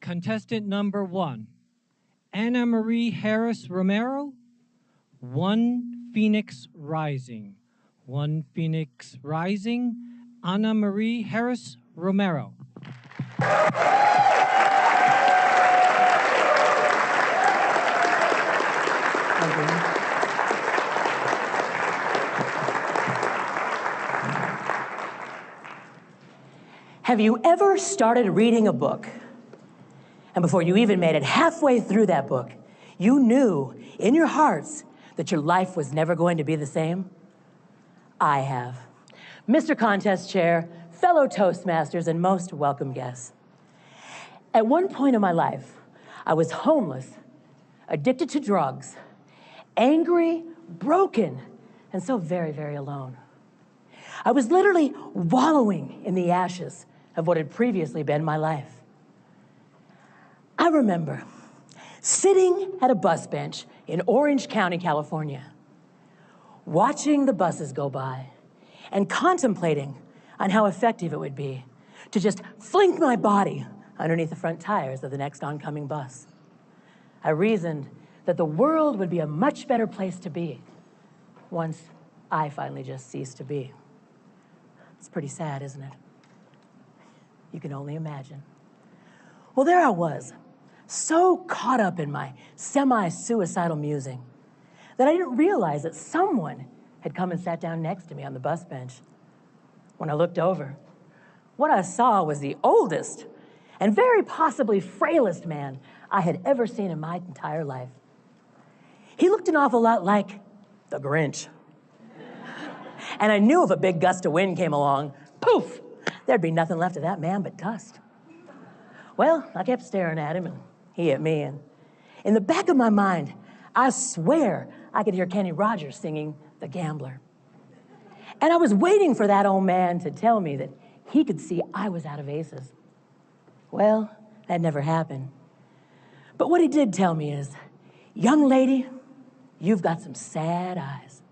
Contestant number 1, Annamarie Harris-Romero, 1 Phoenix Rising. 1 Phoenix Rising, Annamarie Harris-Romero. Have you ever started reading a book, and before you even made it halfway through that book, you knew in your hearts that your life was never going to be the same? I have. Mr. Contest Chair, fellow Toastmasters, and most welcome guests. At one point in my life, I was homeless, addicted to drugs, angry, broken, and so very, very alone. I was literally wallowing in the ashes of what had previously been my life. I remember sitting at a bus bench in Orange County, California, watching the buses go by and contemplating on how effective it would be to just fling my body underneath the front tires of the next oncoming bus. I reasoned that the world would be a much better place to be once I finally just ceased to be. It's pretty sad, isn't it? You can only imagine. Well, there I was, so caught up in my semi-suicidal musing that I didn't realize that someone had come and sat down next to me on the bus bench. When I looked over, what I saw was the oldest and very possibly frailest man I had ever seen in my entire life. He looked an awful lot like the Grinch. And I knew if a big gust of wind came along, poof, there'd be nothing left of that man but dust. Well, I kept staring at him, and he at me, and in the back of my mind, I swear I could hear Kenny Rogers singing The Gambler. And I was waiting for that old man to tell me that he could see I was out of aces. Well, that never happened. But what he did tell me is, young lady, you've got some sad eyes.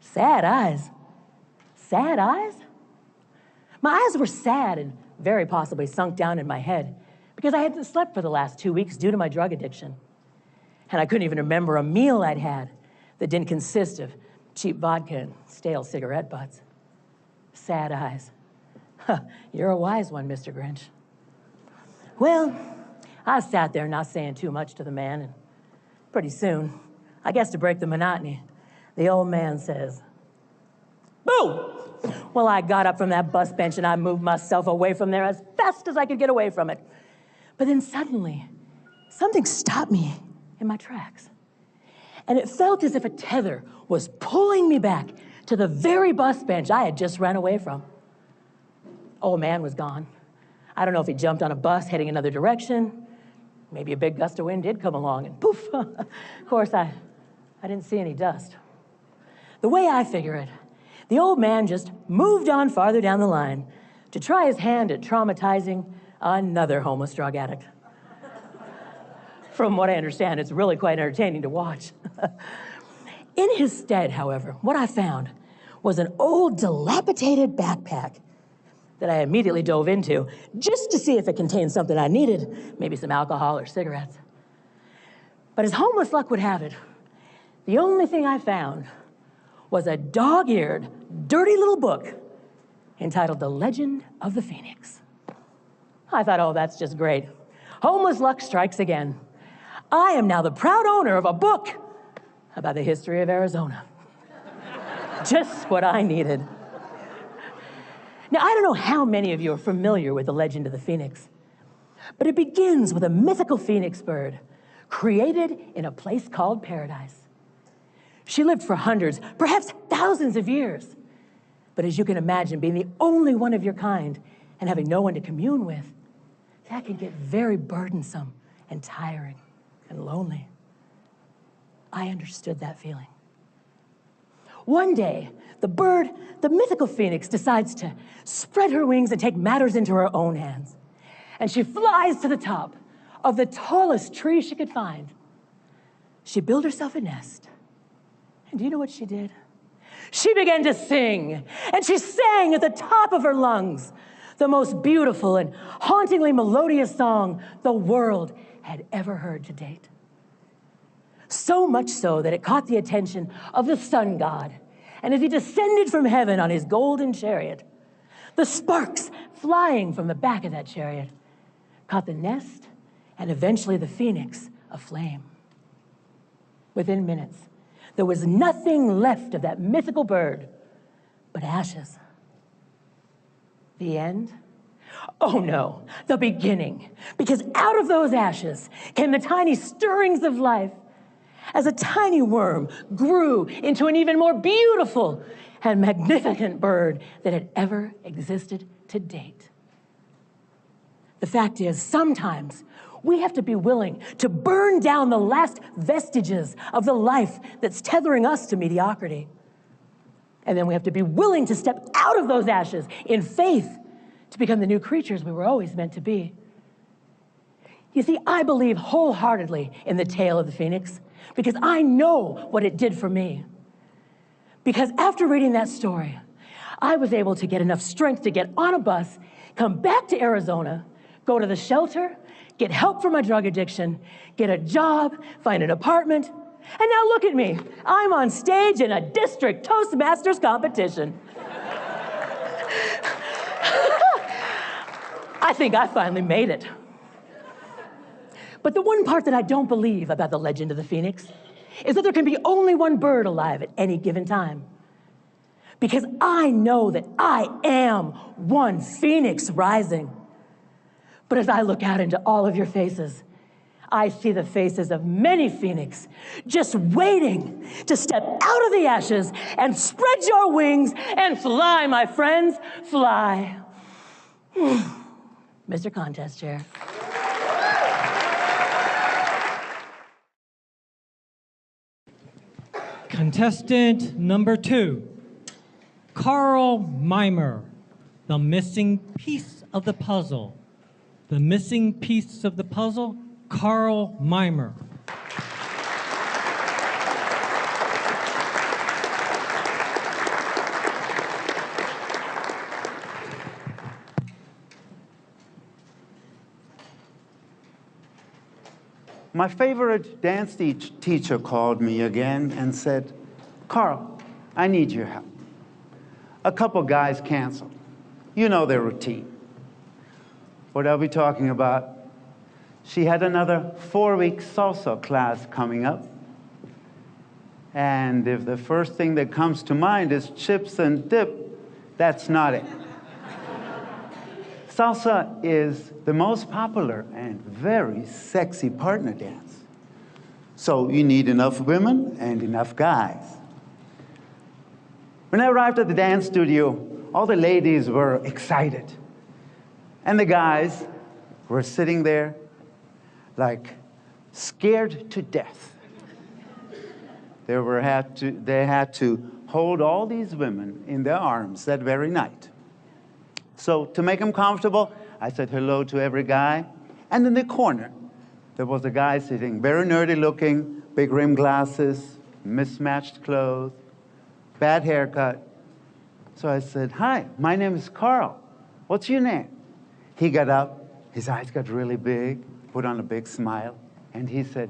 Sad eyes? Sad eyes? My eyes were sad and very possibly sunk down in my head because I hadn't slept for the last 2 weeks due to my drug addiction. And I couldn't even remember a meal I'd had that didn't consist of cheap vodka and stale cigarette butts. Sad eyes. You're a wise one, Mr. Grinch. Well, I sat there not saying too much to the man, and pretty soon, I guess to break the monotony, the old man says, "Boo!" Well, I got up from that bus bench and I moved myself away from there as fast as I could get away from it. But then suddenly, something stopped me in my tracks. And it felt as if a tether was pulling me back to the very bus bench I had just ran away from. Old man was gone. I don't know if he jumped on a bus heading another direction. Maybe a big gust of wind did come along and poof. Of course, I didn't see any dust. The way I figure it, the old man just moved on farther down the line to try his hand at traumatizing another homeless drug addict. From what I understand, it's really quite entertaining to watch. In his stead, however, what I found was an old dilapidated backpack that I immediately dove into just to see if it contained something I needed, maybe some alcohol or cigarettes. But as homeless luck would have it, the only thing I found was a dog-eared, dirty little book entitled The Legend of the Phoenix. I thought, oh, that's just great. Homeless luck strikes again. I am now the proud owner of a book about the history of Arizona. Just what I needed. Now, I don't know how many of you are familiar with the legend of the Phoenix, but it begins with a mythical phoenix bird created in a place called paradise. She lived for hundreds, perhaps thousands of years. But as you can imagine, being the only one of your kind and having no one to commune with, that can get very burdensome and tiring and lonely. I understood that feeling. One day, the mythical phoenix, decides to spread her wings and take matters into her own hands. And she flies to the top of the tallest tree she could find. She built herself a nest. And do you know what she did? She began to sing, and she sang at the top of her lungs the most beautiful and hauntingly melodious song the world had ever heard to date. So much so that it caught the attention of the sun god, and as he descended from heaven on his golden chariot, the sparks flying from the back of that chariot caught the nest and eventually the phoenix aflame. Within minutes, there was nothing left of that mythical bird but ashes. The end? Oh no, the beginning. Because out of those ashes came the tiny stirrings of life as a tiny worm grew into an even more beautiful and magnificent bird that had ever existed to date. The fact is, sometimes we have to be willing to burn down the last vestiges of the life that's tethering us to mediocrity. And then we have to be willing to step out of those ashes in faith to become the new creatures we were always meant to be. You see, I believe wholeheartedly in the tale of the phoenix because I know what it did for me. Because after reading that story, I was able to get enough strength to get on a bus, come back to Arizona, go to the shelter, get help for my drug addiction, get a job, find an apartment, and now look at me. I'm on stage in a district Toastmasters competition. I think I finally made it. But the one part that I don't believe about the legend of the phoenix is that there can be only one bird alive at any given time. Because I know that I am one phoenix rising. But as I look out into all of your faces, I see the faces of many phoenix just waiting to step out of the ashes and spread your wings and fly, my friends, fly. Mr. Contest Chair. Contestant number 2, Karl Meimer, the missing piece of the puzzle. The missing piece of the puzzle, Karl Meimer. My favorite dance teacher called me again and said, "Karl, I need your help. A couple guys canceled. You know their routine." What are we talking about? She had another 4-week salsa class coming up. And if the first thing that comes to mind is chips and dip, that's not it. Salsa is the most popular and very sexy partner dance. So you need enough women and enough guys. When I arrived at the dance studio, all the ladies were excited. And the guys were sitting there like scared to death. They had to hold all these women in their arms that very night. So to make them comfortable, I said hello to every guy. And in the corner, there was a guy sitting, very nerdy looking, big rim glasses, mismatched clothes, bad haircut. So I said, "Hi, my name is Karl. What's your name?" He got up, his eyes got really big, put on a big smile, and he said,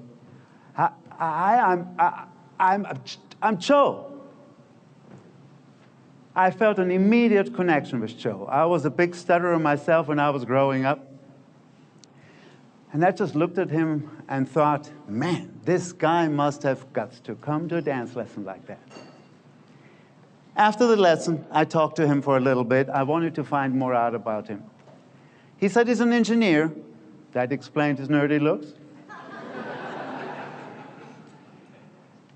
I'm Cho. I felt an immediate connection with Cho. I was a big stutterer myself when I was growing up. And I just looked at him and thought, man, this guy must have guts to come to a dance lesson like that. After the lesson, I talked to him for a little bit. I wanted to find more out about him. He said he's an engineer. That explained his nerdy looks.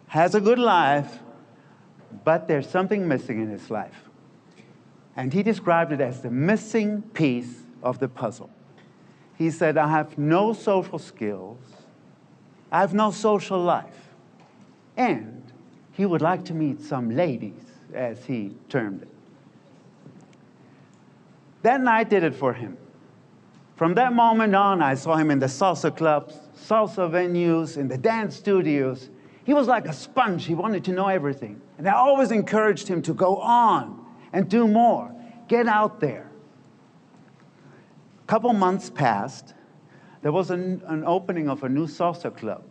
Has a good life, but there's something missing in his life. And he described it as the missing piece of the puzzle. He said, I have no social skills, I have no social life, and he would like to meet some ladies, as he termed it. That night did it for him. From that moment on, I saw him in the salsa clubs, salsa venues, in the dance studios. He was like a sponge. He wanted to know everything. And I always encouraged him to go on and do more. Get out there. couple months passed. There was an opening of a new salsa club.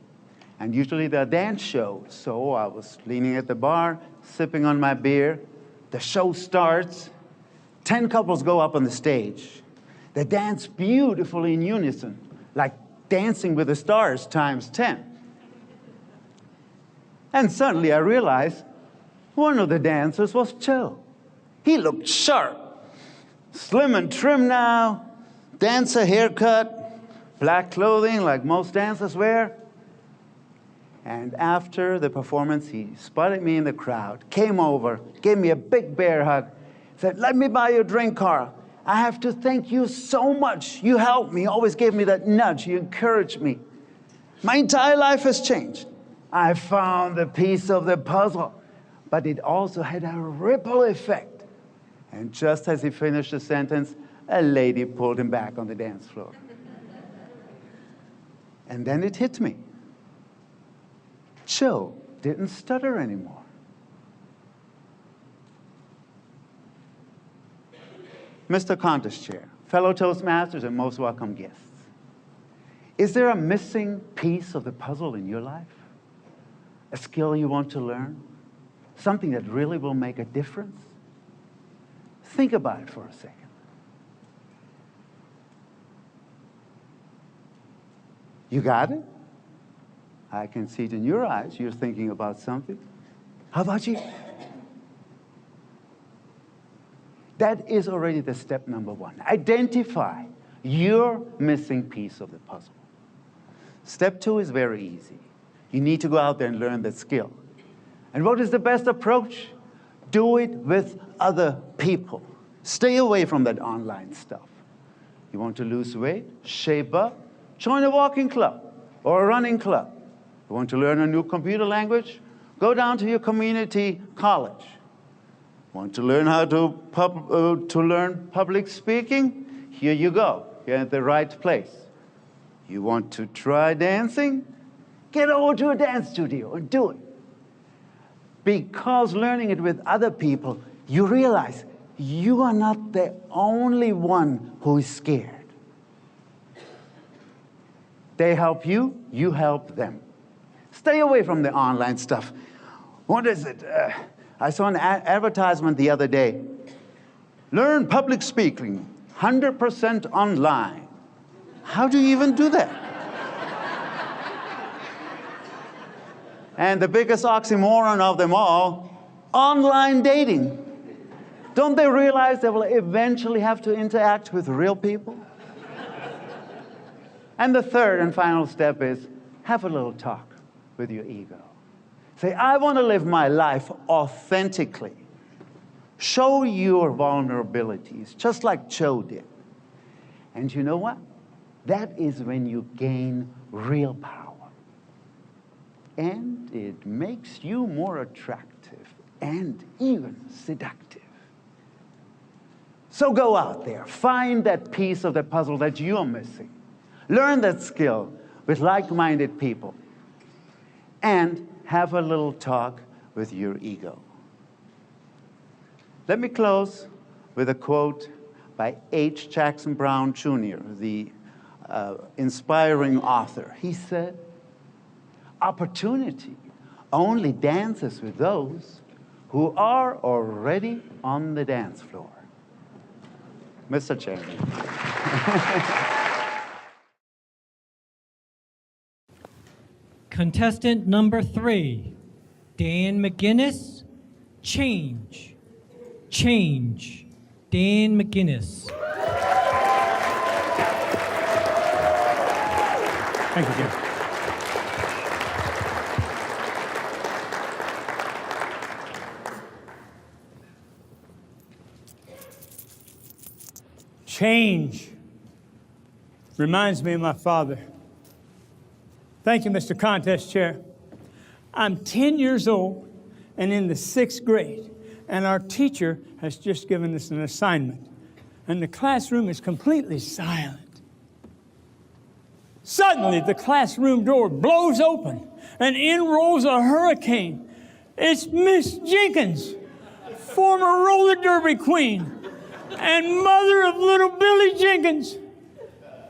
And usually there are dance shows. So I was leaning at the bar, sipping on my beer. The show starts. 10 couples go up on the stage. They dance beautifully in unison, like Dancing with the Stars times 10. And suddenly I realized one of the dancers was Joe. He looked sharp, slim and trim now, dancer haircut, black clothing like most dancers wear. And after the performance, he spotted me in the crowd, came over, gave me a big bear hug, said, "Let me buy you a drink, Karl. I have to thank you so much. You helped me, always gave me that nudge, you encouraged me. My entire life has changed. I found the piece of the puzzle." But it also had a ripple effect. And just as he finished the sentence, a lady pulled him back on the dance floor. And then it hit me. Joe didn't stutter anymore. Mr. Contest Chair, fellow Toastmasters, and most welcome guests. Is there a missing piece of the puzzle in your life? A skill you want to learn? Something that really will make a difference? Think about it for a second. You got it? I can see it in your eyes. You're thinking about something. How about you? That is already the step number one. Identify your missing piece of the puzzle. Step two is very easy. You need to go out there and learn that skill. And what is the best approach? Do it with other people. Stay away from that online stuff. You want to lose weight, shape up, join a walking club or a running club. You want to learn a new computer language? Go down to your community college. Want to learn how to learn public speaking? Here you go. You're at the right place. You want to try dancing? Get over to a dance studio and do it. Because learning it with other people, you realize you are not the only one who is scared. They help you, you help them. Stay away from the online stuff. What is it? I saw an advertisement the other day. Learn public speaking, 100% online. How do you even do that? And the biggest oxymoron of them all, online dating. Don't they realize they will eventually have to interact with real people? And the third and final step is have a little talk with your ego. Say, I want to live my life authentically. Show your vulnerabilities, just like Joe did. And you know what? That is when you gain real power. And it makes you more attractive and even seductive. So go out there, find that piece of the puzzle that you're missing. Learn that skill with like-minded people. And have a little talk with your ego. Let me close with a quote by H. Jackson Brown, Jr., the inspiring author. He said, "Opportunity only dances with those who are already on the dance floor." Mr. Chairman. Contestant number 3, Dan McGinnis, change. Change. Dan McGinnis. Thank you, Jim. Change reminds me of my father. Thank you, Mr. Contest Chair. I'm 10 years old and in the 6th grade, and our teacher has just given us an assignment, and the classroom is completely silent. Suddenly, the classroom door blows open, and in rolls a hurricane. It's Miss Jenkins, former roller derby queen and mother of little Billy Jenkins.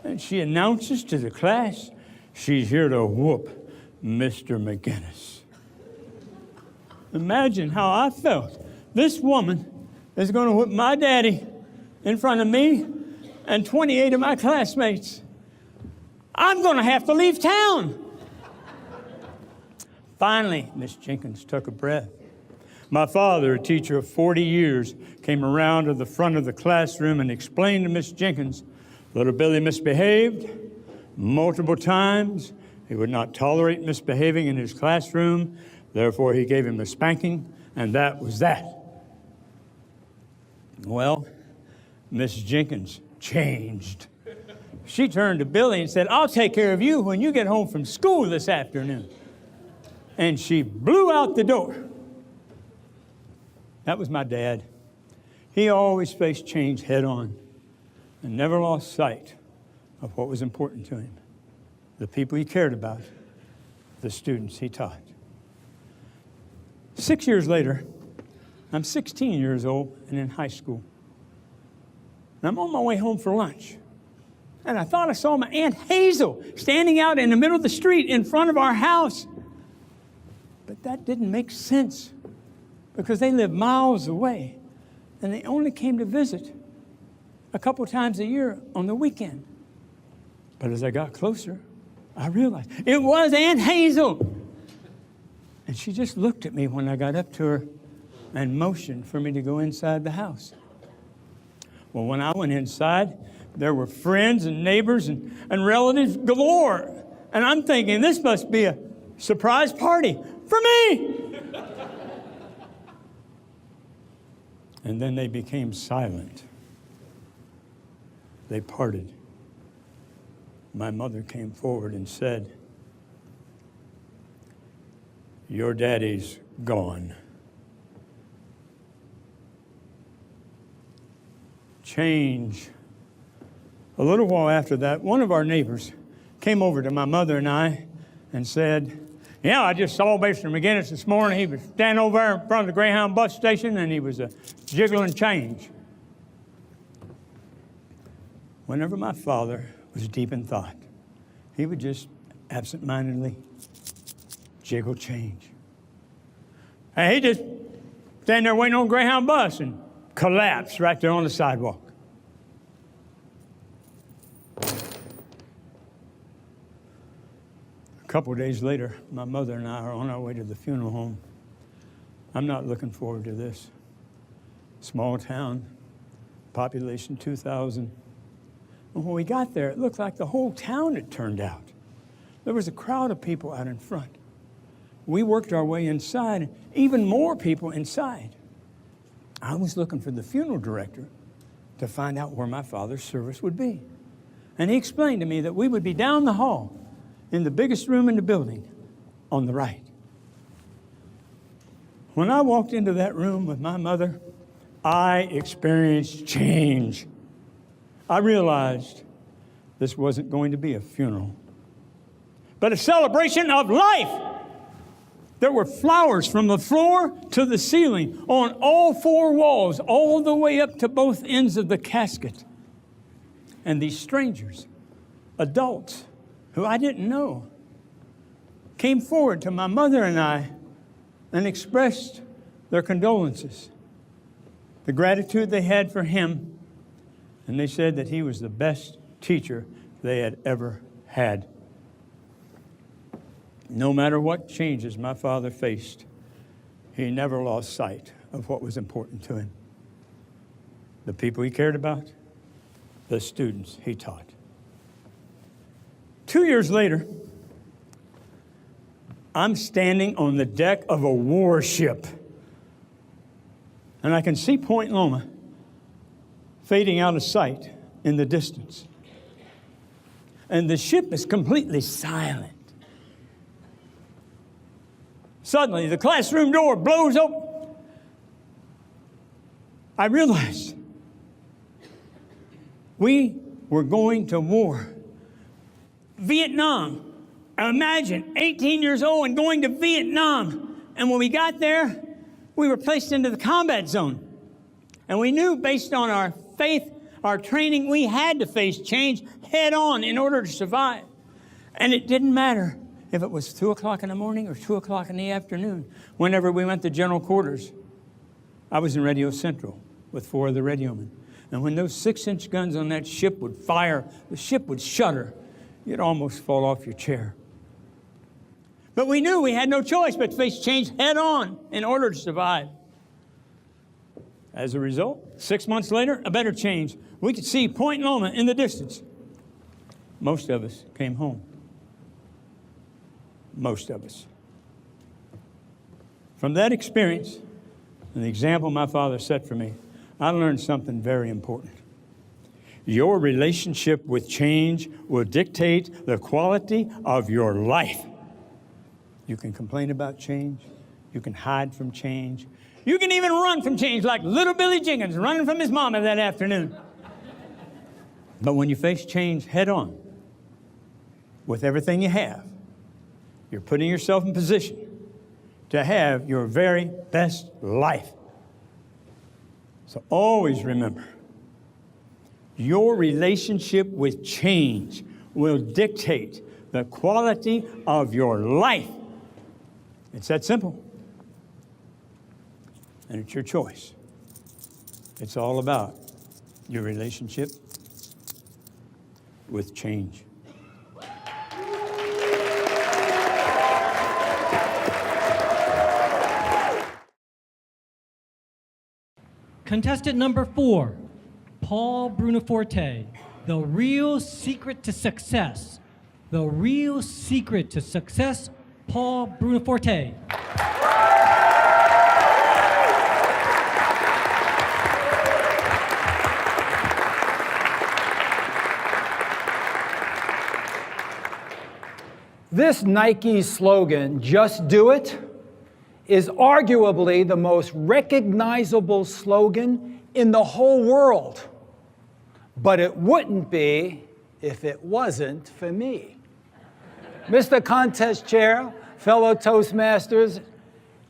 And she announces to the class, she's here to whoop Mr. McGinnis. Imagine how I felt. This woman is going to whip my daddy in front of me and 28 of my classmates. I'm going to have to leave town. Finally, Miss Jenkins took a breath. My father, a teacher of 40 years, came around to the front of the classroom and explained to Miss Jenkins, little Billy misbehaved multiple times. He would not tolerate misbehaving in his classroom. Therefore, he gave him a spanking, and that was that. Well, Miss Jenkins changed. She turned to Billy and said, I'll take care of you when you get home from school this afternoon. And she blew out the door. That was my dad. He always faced change head on and never lost sight of what was important to him, the people he cared about, the students he taught. 6 years later, I'm 16 years old and in high school. And I'm on my way home for lunch. And I thought I saw my Aunt Hazel standing out in the middle of the street in front of our house. But that didn't make sense because they lived miles away and they only came to visit a couple times a year on the weekend. But as I got closer, I realized it was Aunt Hazel. And she just looked at me when I got up to her and motioned for me to go inside the house. Well, when I went inside, there were friends and neighbors and relatives galore. And I'm thinking, this must be a surprise party for me. And then they became silent. They parted. My mother came forward and said, your daddy's gone. Change. A little while after that, one of our neighbors came over to my mother and I and said, yeah, I just saw Mr. McGinnis this morning. He was standing over there in front of the Greyhound bus station and he was jiggling change. Whenever my father was deep in thought, he would just absentmindedly jiggle change. And he just stand there waiting on a Greyhound bus and collapse right there on the sidewalk. A couple of days later, my mother and I are on our way to the funeral home. I'm not looking forward to this. Small town, population 2,000. And when we got there, it looked like the whole town had turned out. There was a crowd of people out in front. We worked our way inside, and even more people inside. I was looking for the funeral director to find out where my father's service would be. And he explained to me that we would be down the hall in the biggest room in the building on the right. When I walked into that room with my mother, I experienced change. I realized this wasn't going to be a funeral, but a celebration of life. There were flowers from the floor to the ceiling on all four walls, all the way up to both ends of the casket. And these strangers, adults who I didn't know, came forward to my mother and I and expressed their condolences, the gratitude they had for him, and they said that he was the best teacher they had ever had. No matter what changes my father faced, he never lost sight of what was important to him. The people he cared about, the students he taught. 2 years later, I'm standing on the deck of a warship, and I can see Point Loma fading out of sight in the distance. And the ship is completely silent. Suddenly, the classroom door blows open. I realized we were going to war. Vietnam. Imagine 18 years old and going to Vietnam. And when we got there, we were placed into the combat zone. And we knew, based on our faith our training, we had to face change head on in order to survive. And it didn't matter if it was 2 o'clock in the morning or 2 o'clock in the afternoon. Whenever we went to general quarters, I was in Radio Central with 4 of the radiomen. And when those 6-inch guns on that ship would fire, the ship would shudder. You'd almost fall off your chair. But we knew we had no choice but to face change head on in order to survive. As a result, 6 months later, a better change. We could see Point Loma in the distance. Most of us came home. Most of us. From that experience and the example my father set for me, I learned something very important. Your relationship with change will dictate the quality of your life. You can complain about change. You can hide from change. You can even run from change like little Billy Jenkins running from his mama that afternoon. But when you face change head on, with everything you have, you're putting yourself in position to have your very best life. So always remember, your relationship with change will dictate the quality of your life. It's that simple. And it's your choice. It's all about your relationship with change. Contestant number 4, Paul Brunoforte, the real secret to success. The real secret to success, Paul Brunoforte. This Nike slogan, "Just Do It," is arguably the most recognizable slogan in the whole world. But it wouldn't be if it wasn't for me. Mr. Contest Chair, fellow Toastmasters,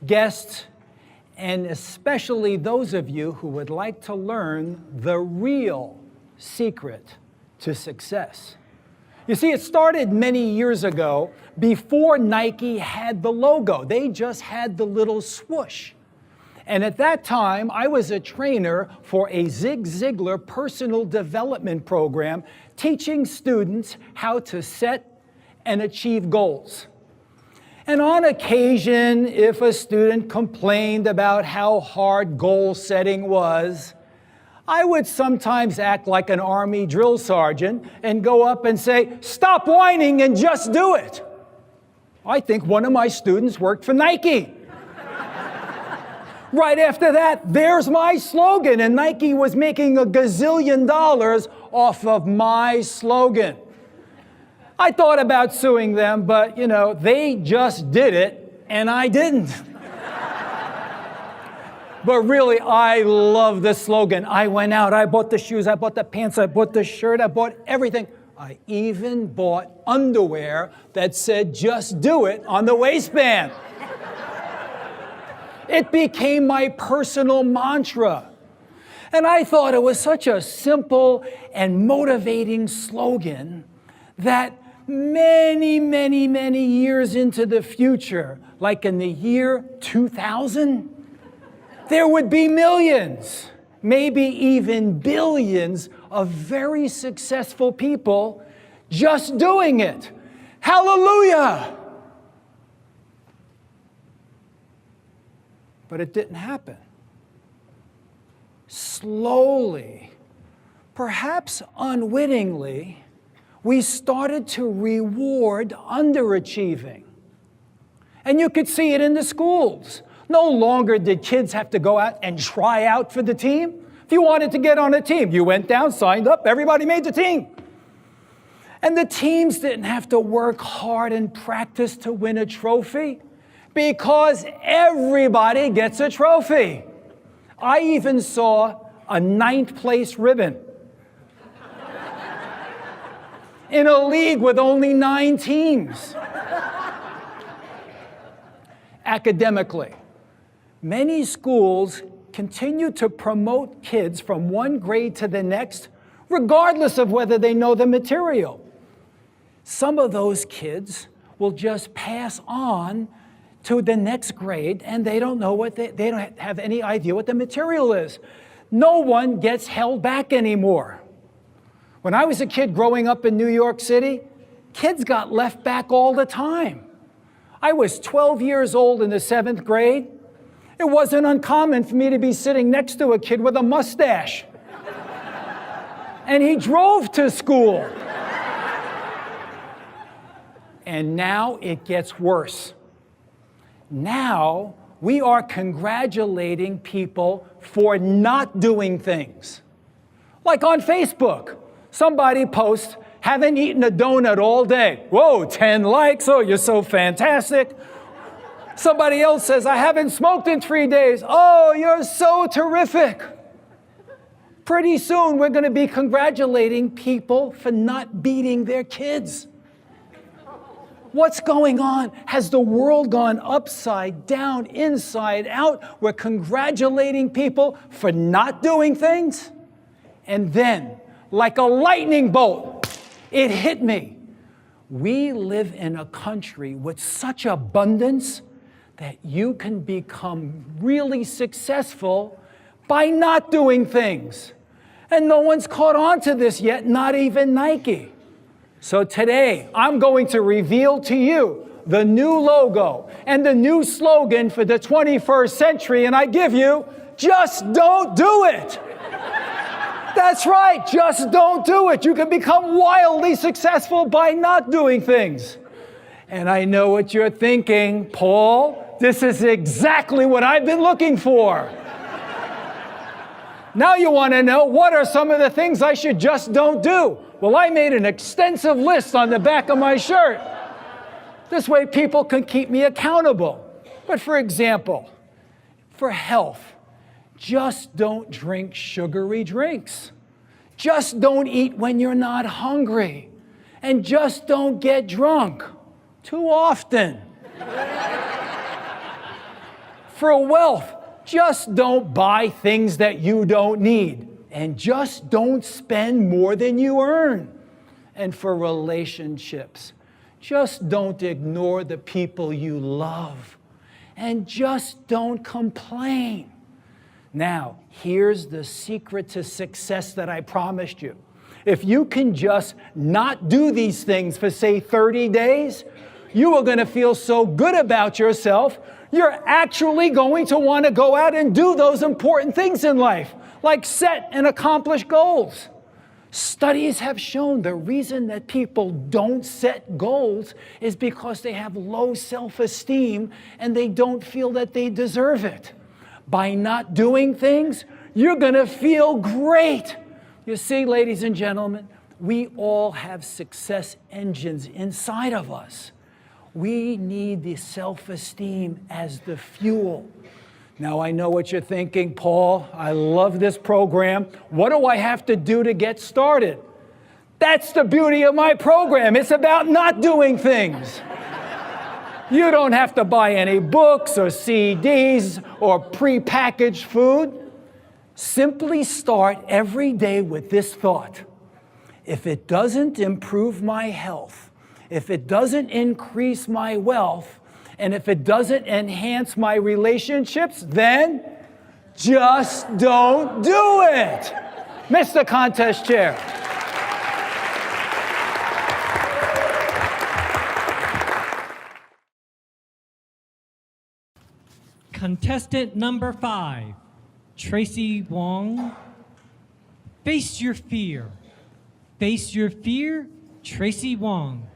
guests, and especially those of you who would like to learn the real secret to success. You see, it started many years ago before Nike had the logo. They just had the little swoosh. And at that time, I was a trainer for a Zig Ziglar personal development program, teaching students how to set and achieve goals. And on occasion, if a student complained about how hard goal setting was, I would sometimes act like an Army drill sergeant and go up and say, "Stop whining and just do it." I think one of my students worked for Nike. Right after that, there's my slogan, and Nike was making $1 gazillion off of my slogan. I thought about suing them, but, they just did it, and I didn't. But really, I love this slogan. I went out, I bought the shoes, I bought the pants, I bought the shirt, I bought everything. I even bought underwear that said, "Just do it," on the waistband. It became my personal mantra. And I thought it was such a simple and motivating slogan that many, many, many years into the future, like in the year 2000, there would be millions, maybe even billions of very successful people just doing it. Hallelujah! But it didn't happen. Slowly, perhaps unwittingly, we started to reward underachieving. And you could see it in the schools. No longer did kids have to go out and try out for the team. If you wanted to get on a team, you went down, signed up, everybody made the team. And the teams didn't have to work hard and practice to win a trophy because everybody gets a trophy. I even saw a 9th place ribbon in a league with only 9 teams. Academically, many schools continue to promote kids from one grade to the next regardless of whether they know the material. Some of those kids will just pass on to the next grade, and they don't know they don't have any idea what the material is. No one gets held back anymore. When I was a kid growing up in New York City, kids got left back all the time. I was 12 years old in the 7th grade. It wasn't uncommon for me to be sitting next to a kid with a mustache. And he drove to school. And now it gets worse. Now we are congratulating people for not doing things. Like on Facebook, somebody posts, haven't eaten a donut all day. Whoa, 10 likes, oh, you're so fantastic. Somebody else says, I haven't smoked in 3 days. Oh, you're so terrific. Pretty soon we're going to be congratulating people for not beating their kids. What's going on? Has the world gone upside down, inside out? We're congratulating people for not doing things. And then, like a lightning bolt, it hit me. We live in a country with such abundance that you can become really successful by not doing things. And no one's caught on to this yet, not even Nike. So today, I'm going to reveal to you the new logo and the new slogan for the 21st century, and I give you, just don't do it. That's right, just don't do it. You can become wildly successful by not doing things. And I know what you're thinking, Paul, this is exactly what I've been looking for. Now you want to know, what are some of the things I should just don't do? Well, I made an extensive list on the back of my shirt. This way people can keep me accountable. But for example, for health, just don't drink sugary drinks. Just don't eat when you're not hungry. And just don't get drunk too often. For wealth, just don't buy things that you don't need. And just don't spend more than you earn. And for relationships, just don't ignore the people you love. And just don't complain. Now, here's the secret to success that I promised you. If you can just not do these things for, say, 30 days, you are going to feel so good about yourself, you're actually going to want to go out and do those important things in life, like set and accomplish goals. Studies have shown the reason that people don't set goals is because they have low self-esteem and they don't feel that they deserve it. By not doing things, you're going to feel great. You see, ladies and gentlemen, we all have success engines inside of us. We need the self-esteem as the fuel. Now, I know what you're thinking, Paul. I love this program. What do I have to do to get started? That's the beauty of my program. It's about not doing things. You don't have to buy any books or CDs or prepackaged food. Simply start every day with this thought. If it doesn't improve my health, if it doesn't increase my wealth, and if it doesn't enhance my relationships, then just don't do it. Mr. Contest Chair. Contestant number 5, Tracy Wang. Face your fear. Face your fear, Tracy Wang.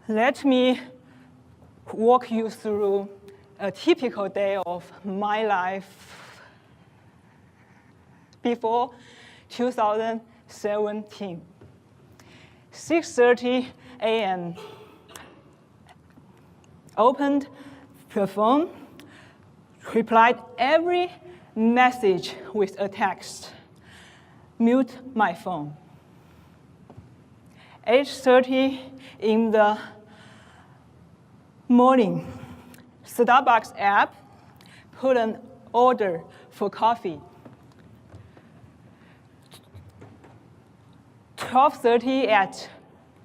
Let me walk you through a typical day of my life before 2017. 6:30 a.m. Opened, performed, replied every message with a text. Mute my phone. 8:30 in the morning, Starbucks app put an order for coffee. 12:30 at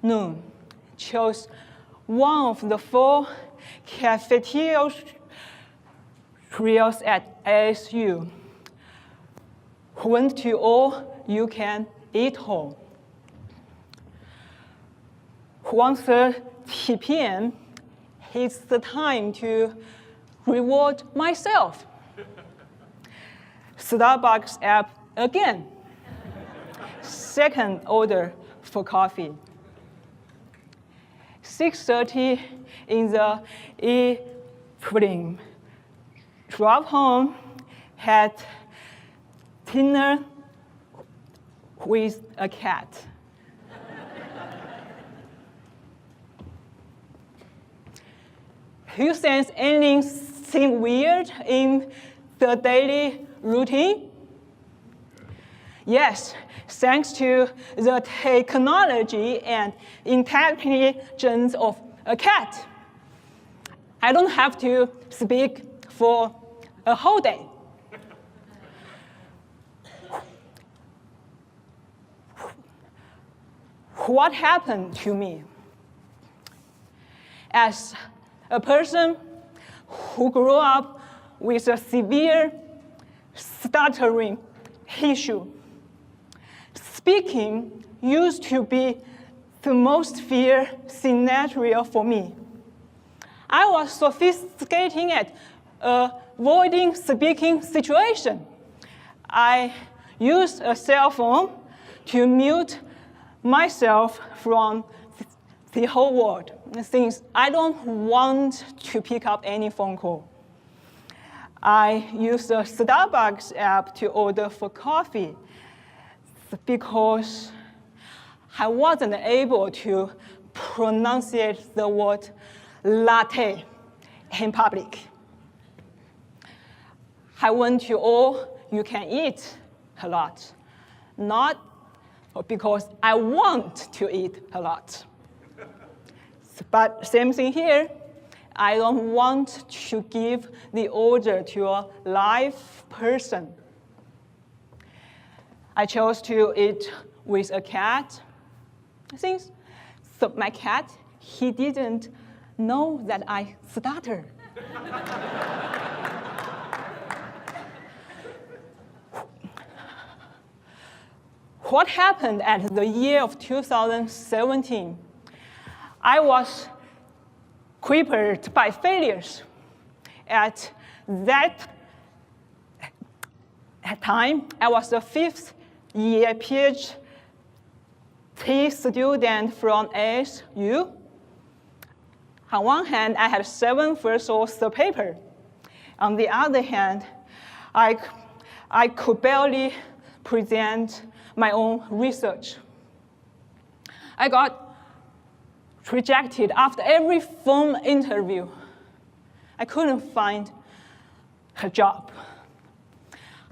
noon, chose one of the 4 cafeterias at ASU. Went to all-you-can-eat hall. 1:30 p.m. It's the time to reward myself. Starbucks app again. Second order for coffee. 6:30 in the evening. Drove home, had dinner with a cat. Do you sense anything weird in the daily routine? Yes, thanks to the technology and intelligence of a cat, I don't have to speak for a whole day. What happened to me? As a person who grew up with a severe stuttering issue, speaking used to be the most feared scenario for me. I was sophisticated at avoiding speaking situation. I used a cell phone to mute myself from the whole world, since I don't want to pick up any phone call. I used the Starbucks app to order for coffee because I wasn't able to pronounce the word latte in public. I went to all-you-can-eat a lot, not because I want to eat a lot. But same thing here. I don't want to give the order to a live person. I chose to eat with a cat. Since my cat, he didn't know that I stutter. What happened at the year of 2017? I was crippled by failures. At that time, I was a 5th-year PhD student from ASU. On one hand, I had 7 first author papers. On the other hand, I could barely present my own research. I got rejected after every phone interview. I couldn't find a job.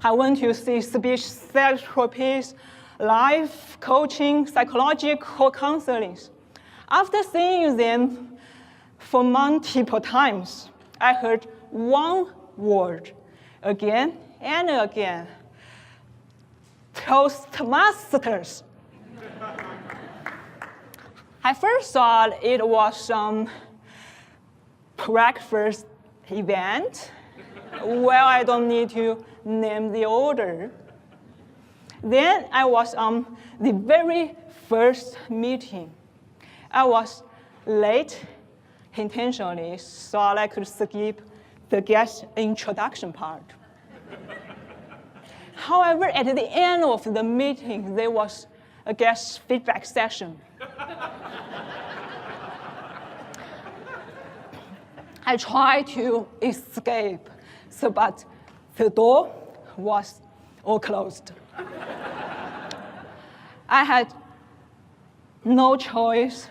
I went to see speech therapists, life coaching, psychological counseling. After seeing them for multiple times, I heard one word again and again: Toastmasters. I first thought it was some breakfast event where I don't need to name the order. Then I was on the very first meeting. I was late intentionally so I could skip the guest introduction part. However, at the end of the meeting, there was a guest feedback session. I tried to escape, but the door was all closed. I had no choice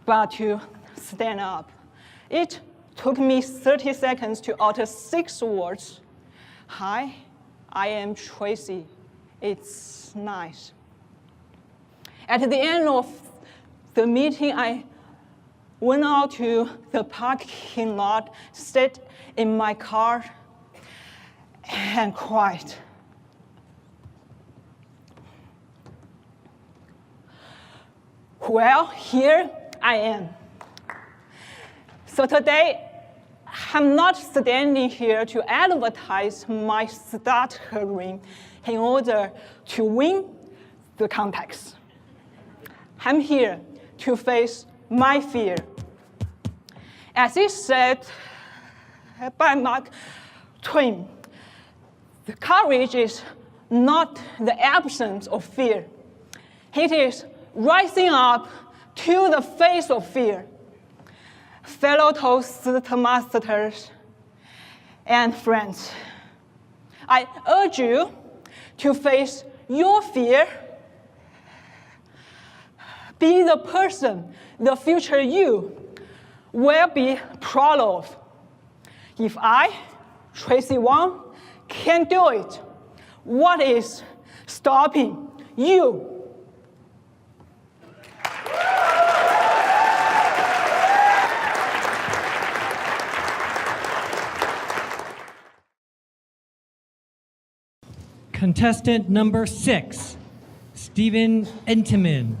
but to stand up. It took me 30 seconds to utter 6 words. Hi, I am Tracy. It's nice. At the end of the meeting, I went out to the parking lot, sat in my car, and cried. Well, here I am. So today, I'm not standing here to advertise my stuttering in order to win the contest. I'm here to face my fear. As is said by Mark Twain, the courage is not the absence of fear. It is rising up to the face of fear. Fellow Toastmasters and friends, I urge you to face your fear. Be the person the future you will be proud of. If I, Tracy Wang, can do it, what is stopping you? Contestant number 6, Stephen Enteman.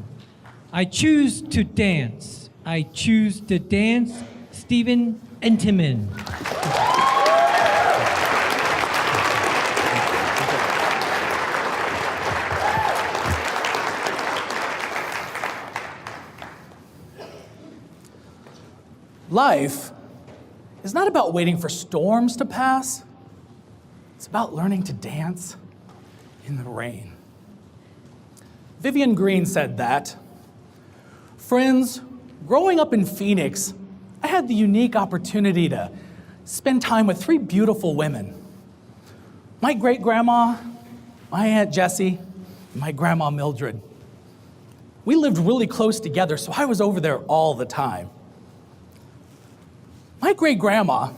I choose to dance. I choose to dance, Stephen Enteman. Life is not about waiting for storms to pass. It's about learning to dance in the rain. Vivian Green said that. Friends, growing up in Phoenix, I had the unique opportunity to spend time with 3 beautiful women. My great-grandma, my Aunt Jessie, and my grandma Mildred. We lived really close together, so I was over there all the time. My great-grandma,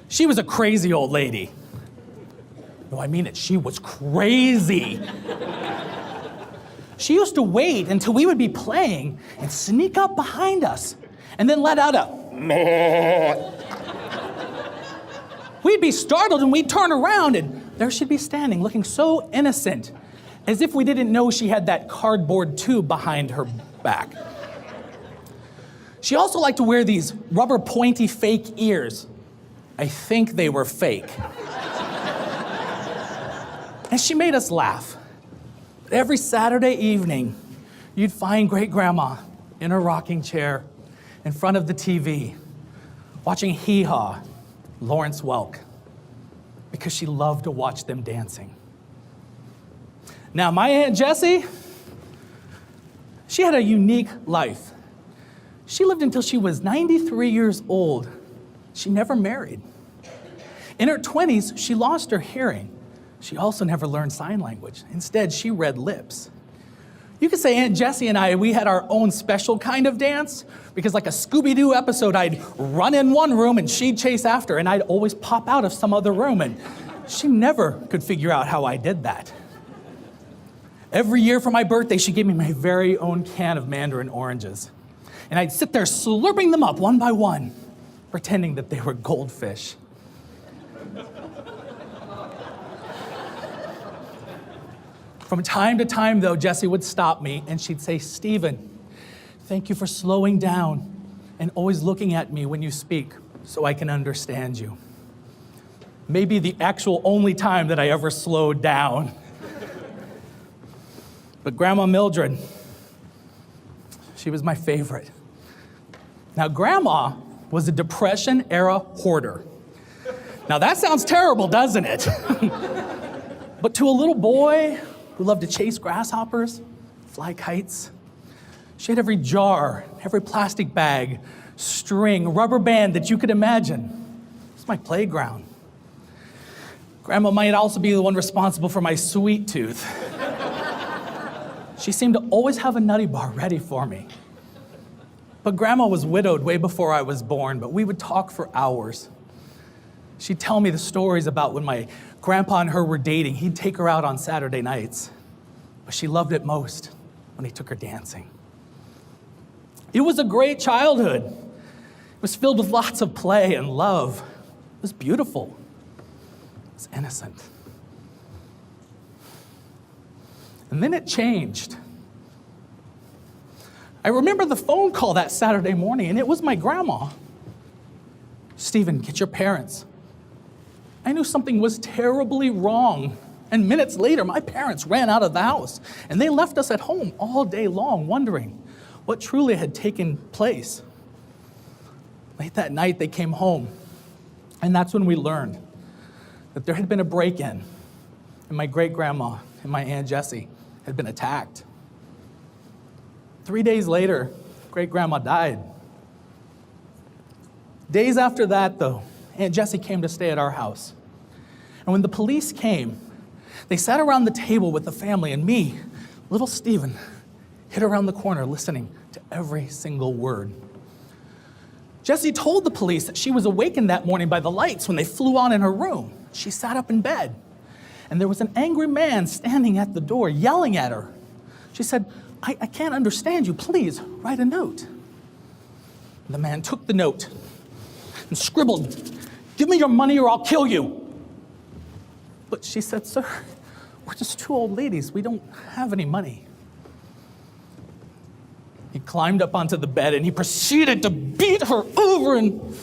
she was a crazy old lady. No, I mean it, she was crazy. She used to wait until we would be playing and sneak up behind us and then let out a meh. We'd be startled and we'd turn around and there she'd be standing looking so innocent, as if we didn't know she had that cardboard tube behind her back. She also liked to wear these rubber pointy fake ears. I think they were fake. And she made us laugh. Every Saturday evening, you'd find great-grandma in her rocking chair in front of the TV, watching Hee Haw, Lawrence Welk, because she loved to watch them dancing. Now, my Aunt Jessie, she had a unique life. She lived until she was 93 years old. She never married. In her 20s, she lost her hearing. She also never learned sign language. Instead, she read lips. You could say Aunt Jessie and I, we had our own special kind of dance, because like a Scooby-Doo episode, I'd run in one room and she'd chase after, and I'd always pop out of some other room, and she never could figure out how I did that. Every year for my birthday, she gave me my very own can of mandarin oranges, and I'd sit there slurping them up one by one, pretending that they were goldfish. From time to time, though, Jessie would stop me and she'd say, "Stephen, thank you for slowing down and always looking at me when you speak so I can understand you." Maybe the actual only time that I ever slowed down. But Grandma Mildred, she was my favorite. Now, Grandma was a Depression-era hoarder. Now, that sounds terrible, doesn't it? But to a little boy who loved to chase grasshoppers, fly kites, she had every jar, every plastic bag, string, rubber band that you could imagine. It's my playground. Grandma might also be the one responsible for my sweet tooth. She seemed to always have a nutty bar ready for me. But Grandma was widowed way before I was born, but we would talk for hours. She'd tell me the stories about when my grandpa and her were dating. He'd take her out on Saturday nights, but she loved it most when he took her dancing. It was a great childhood. It was filled with lots of play and love. It was beautiful. It was innocent. And then it changed. I remember the phone call that Saturday morning, and it was my grandma. Stephen, get your parents. I knew something was terribly wrong. And minutes later, my parents ran out of the house, and they left us at home all day long, wondering what truly had taken place. Late that night, they came home, and that's when we learned that there had been a break-in, and my great-grandma and my Aunt Jessie had been attacked. 3 days later, great-grandma died. Days after that, though, Aunt Jessie came to stay at our house. And when the police came, they sat around the table with the family, and me, little Stephen, hid around the corner listening to every single word. Jessie told the police that she was awakened that morning by the lights when they flew on in her room. She sat up in bed, and there was an angry man standing at the door yelling at her. She said, I can't understand you. Please, write a note. The man took the note and scribbled, give me your money or I'll kill you. But she said, sir, we're just two old ladies. We don't have any money. He climbed up onto the bed and he proceeded to beat her over and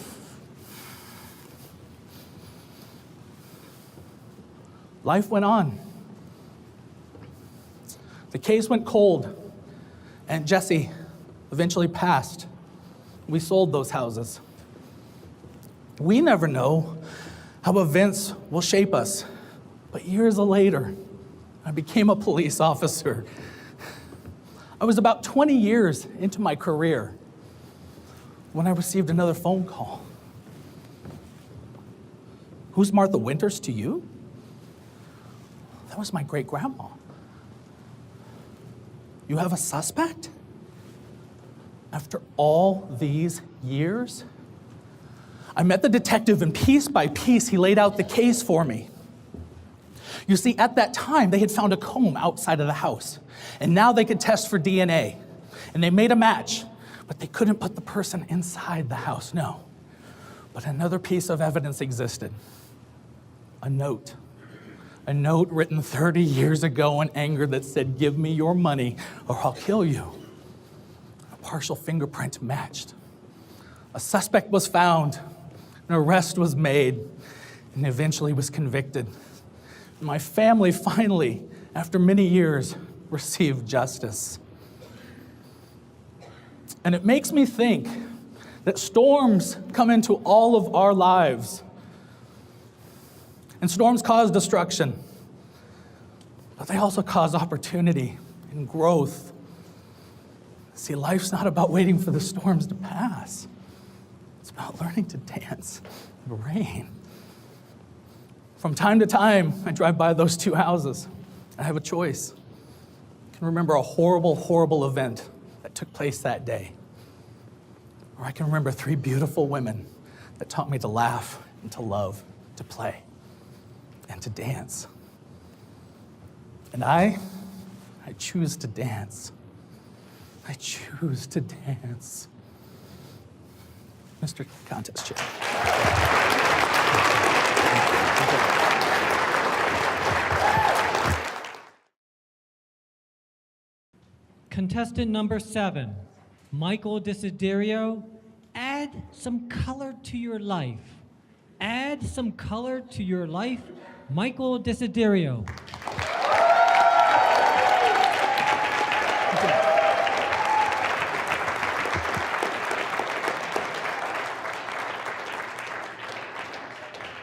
life went on. The case went cold. Aunt Jessie eventually passed. We sold those houses. We never know how events will shape us. But years later, I became a police officer. I was about 20 years into my career when I received another phone call. Who's Martha Winters to you? That was my great-grandma. You have a suspect? After all these years? I met the detective, and piece by piece, he laid out the case for me. You see, at that time, they had found a comb outside of the house, and now they could test for DNA. And they made a match, but they couldn't put the person inside the house, no. But another piece of evidence existed. A note written 30 years ago in anger that said, give me your money or I'll kill you. A partial fingerprint matched. A suspect was found, an arrest was made, and eventually was convicted. My family finally, after many years, received justice. And it makes me think that storms come into all of our lives. And storms cause destruction, but they also cause opportunity and growth. See, life's not about waiting for the storms to pass. It's about learning to dance in the rain. From time to time, I drive by those two houses, and I have a choice. I can remember a horrible, horrible event that took place that day. Or I can remember 3 beautiful women that taught me to laugh and to love, to play, and to dance. And I choose to dance. I choose to dance. Mr. Contest Chair. Contestant number 7, Michael Desiderio, add some color to your life. Add some color to your life, Michael Desiderio.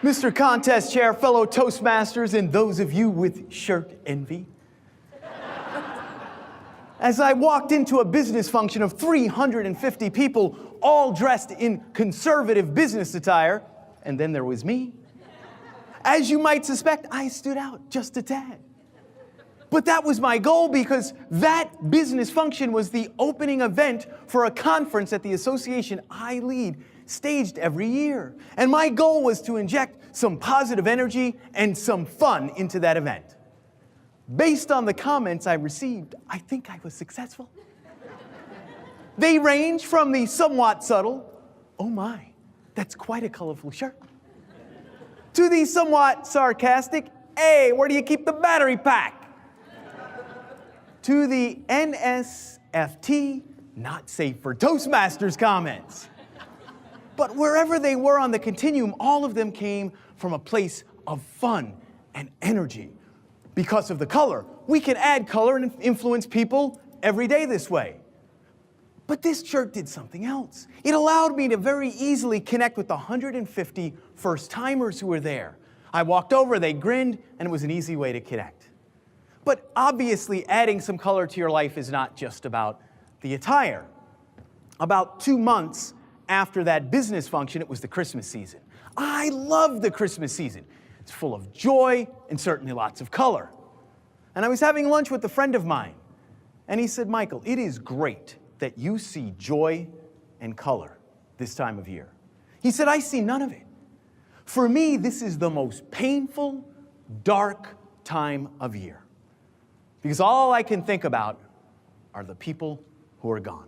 Mr. Contest Chair, fellow Toastmasters, and those of you with shirt envy. As I walked into a business function of 350 people, all dressed in conservative business attire, and then there was me. As you might suspect, I stood out just a tad. But that was my goal because that business function was the opening event for a conference that the association I lead staged every year. And my goal was to inject some positive energy and some fun into that event. Based on the comments I received, I think I was successful. They range from the somewhat subtle, "Oh my, that's quite a colorful shirt," to the somewhat sarcastic, "Hey, where do you keep the battery pack?" to the NSFT, "not safe for Toastmasters" comments. But wherever they were on the continuum, all of them came from a place of fun and energy. Because of the color, we can add color and influence people every day this way. But this shirt did something else. It allowed me to very easily connect with the 150 first-timers who were there. I walked over, they grinned, and it was an easy way to connect. But obviously, adding some color to your life is not just about the attire. About 2 months after that business function, it was the Christmas season. I love the Christmas season. It's full of joy and certainly lots of color. And I was having lunch with a friend of mine, and he said, "Michael, it is great that you see joy and color this time of year." He said, "I see none of it. For me, this is the most painful, dark time of year. Because all I can think about are the people who are gone."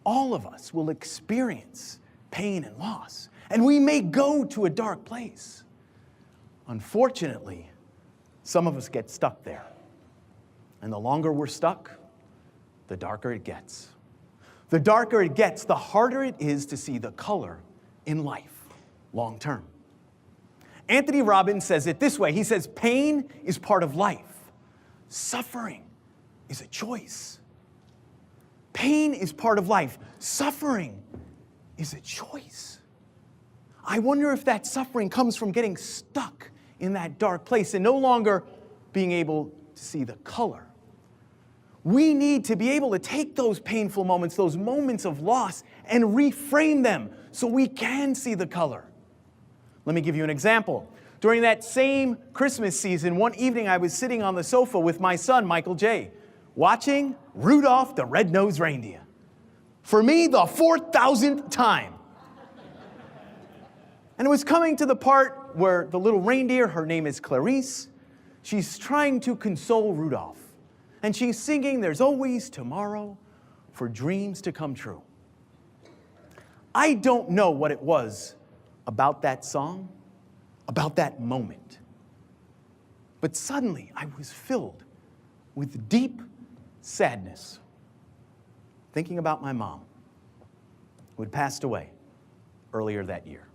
All of us will experience pain and loss, and we may go to a dark place. Unfortunately, some of us get stuck there. And the longer we're stuck, the darker it gets. The darker it gets, the harder it is to see the color in life long term. Anthony Robbins says it this way. He says, "Pain is part of life. Suffering is a choice." Pain is part of life. Suffering is a choice. I wonder if that suffering comes from getting stuck in that dark place and no longer being able to see the color. We need to be able to take those painful moments, those moments of loss, and reframe them so we can see the color. Let me give you an example. During that same Christmas season, one evening I was sitting on the sofa with my son, Michael J., watching Rudolph the Red-Nosed Reindeer. For me, the 4,000th time. And it was coming to the part where the little reindeer, her name is Clarice, she's trying to console Rudolph. And she's singing, "There's always tomorrow for dreams to come true." I don't know what it was about that song, about that moment. But suddenly I was filled with deep sadness, thinking about my mom, who had passed away earlier that year.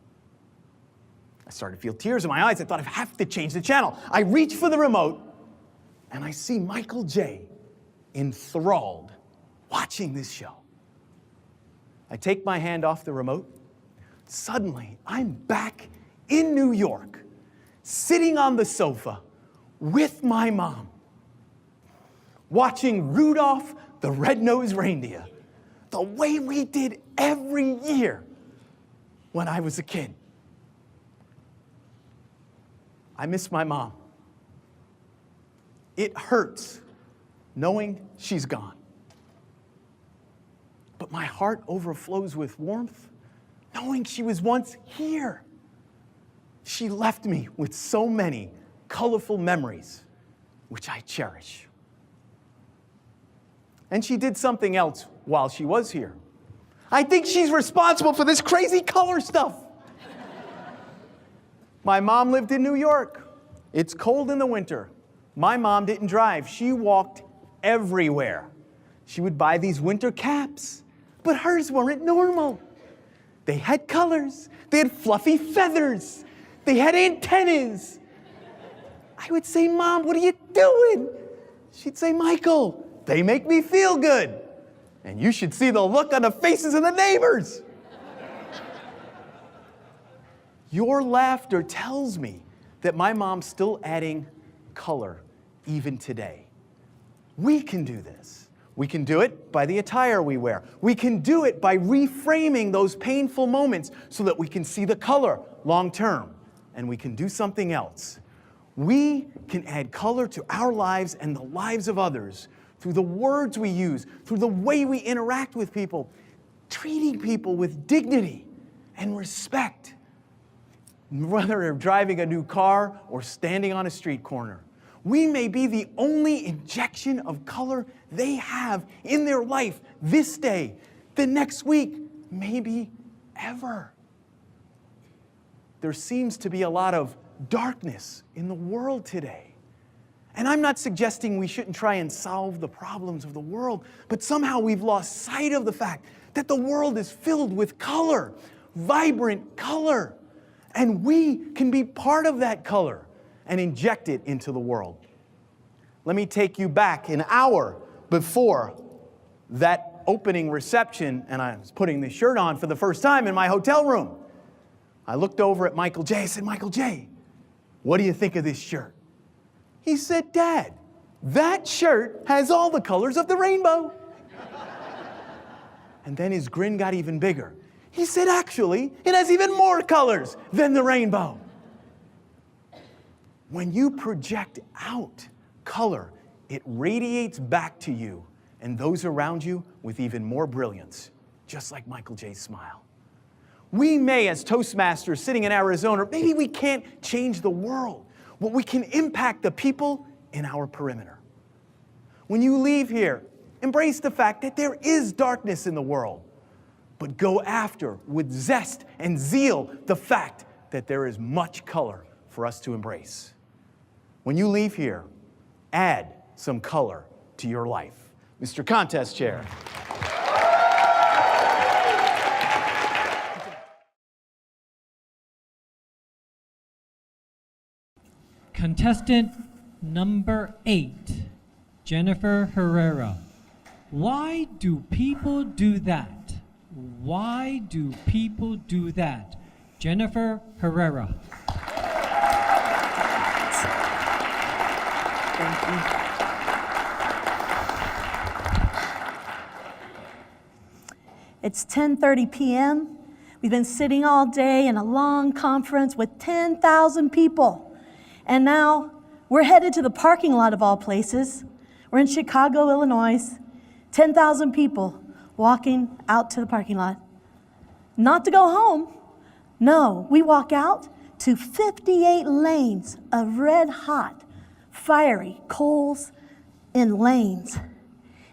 I started to feel tears in my eyes. I thought, I have to change the channel. I reach for the remote, and I see Michael J. enthralled watching this show. I take my hand off the remote. Suddenly, I'm back in New York, sitting on the sofa with my mom, watching Rudolph the Red-Nosed Reindeer, the way we did every year when I was a kid. I miss my mom. It hurts knowing she's gone. But my heart overflows with warmth knowing she was once here. She left me with so many colorful memories, which I cherish. And she did something else while she was here. I think she's responsible for this crazy color stuff. My mom lived in New York. It's cold in the winter. My mom didn't drive. She walked everywhere. She would buy these winter caps, but hers weren't normal. They had colors. They had fluffy feathers. They had antennas. I would say, "Mom, what are you doing?" She'd say, "Michael, they make me feel good. And you should see the look on the faces of the neighbors." Your laughter tells me that my mom's still adding color even today. We can do this. We can do it by the attire we wear. We can do it by reframing those painful moments so that we can see the color long term. And we can do something else. We can add color to our lives and the lives of others through the words we use, through the way we interact with people, treating people with dignity and respect, whether they're driving a new car or standing on a street corner. We may be the only injection of color they have in their life this day, the next week, maybe ever. There seems to be a lot of darkness in the world today. And I'm not suggesting we shouldn't try and solve the problems of the world, but somehow we've lost sight of the fact that the world is filled with color, vibrant color. And we can be part of that color and inject it into the world. Let me take you back an hour before that opening reception, and I was putting this shirt on for the first time in my hotel room. I looked over at Michael J. I said, Michael J., what do you think of this shirt? He said, Dad, that shirt has all the colors of the rainbow. And then his grin got even bigger. He said, actually, it has even more colors than the rainbow. When you project out color, it radiates back to you and those around you with even more brilliance, just like Michael J's smile. We may, as Toastmasters sitting in Arizona, maybe we can't change the world, but we can impact the people in our perimeter. When you leave here, embrace the fact that there is darkness in the world, but go after, with zest and zeal, the fact that there is much color for us to embrace. When you leave here, add some color to your life. Mr. Contest Chair. Contestant number 8, Jennifer Herrera. Why do people do that? Why do people do that? Jennifer Herrera. Thank you. It's 10:30 p.m. We've been sitting all day in a long conference with 10,000 people. And now we're headed to the parking lot of all places. We're in Chicago, Illinois. 10,000 people walking out to the parking lot. Not to go home. No, we walk out to 58 lanes of red hot, fiery coals in lanes.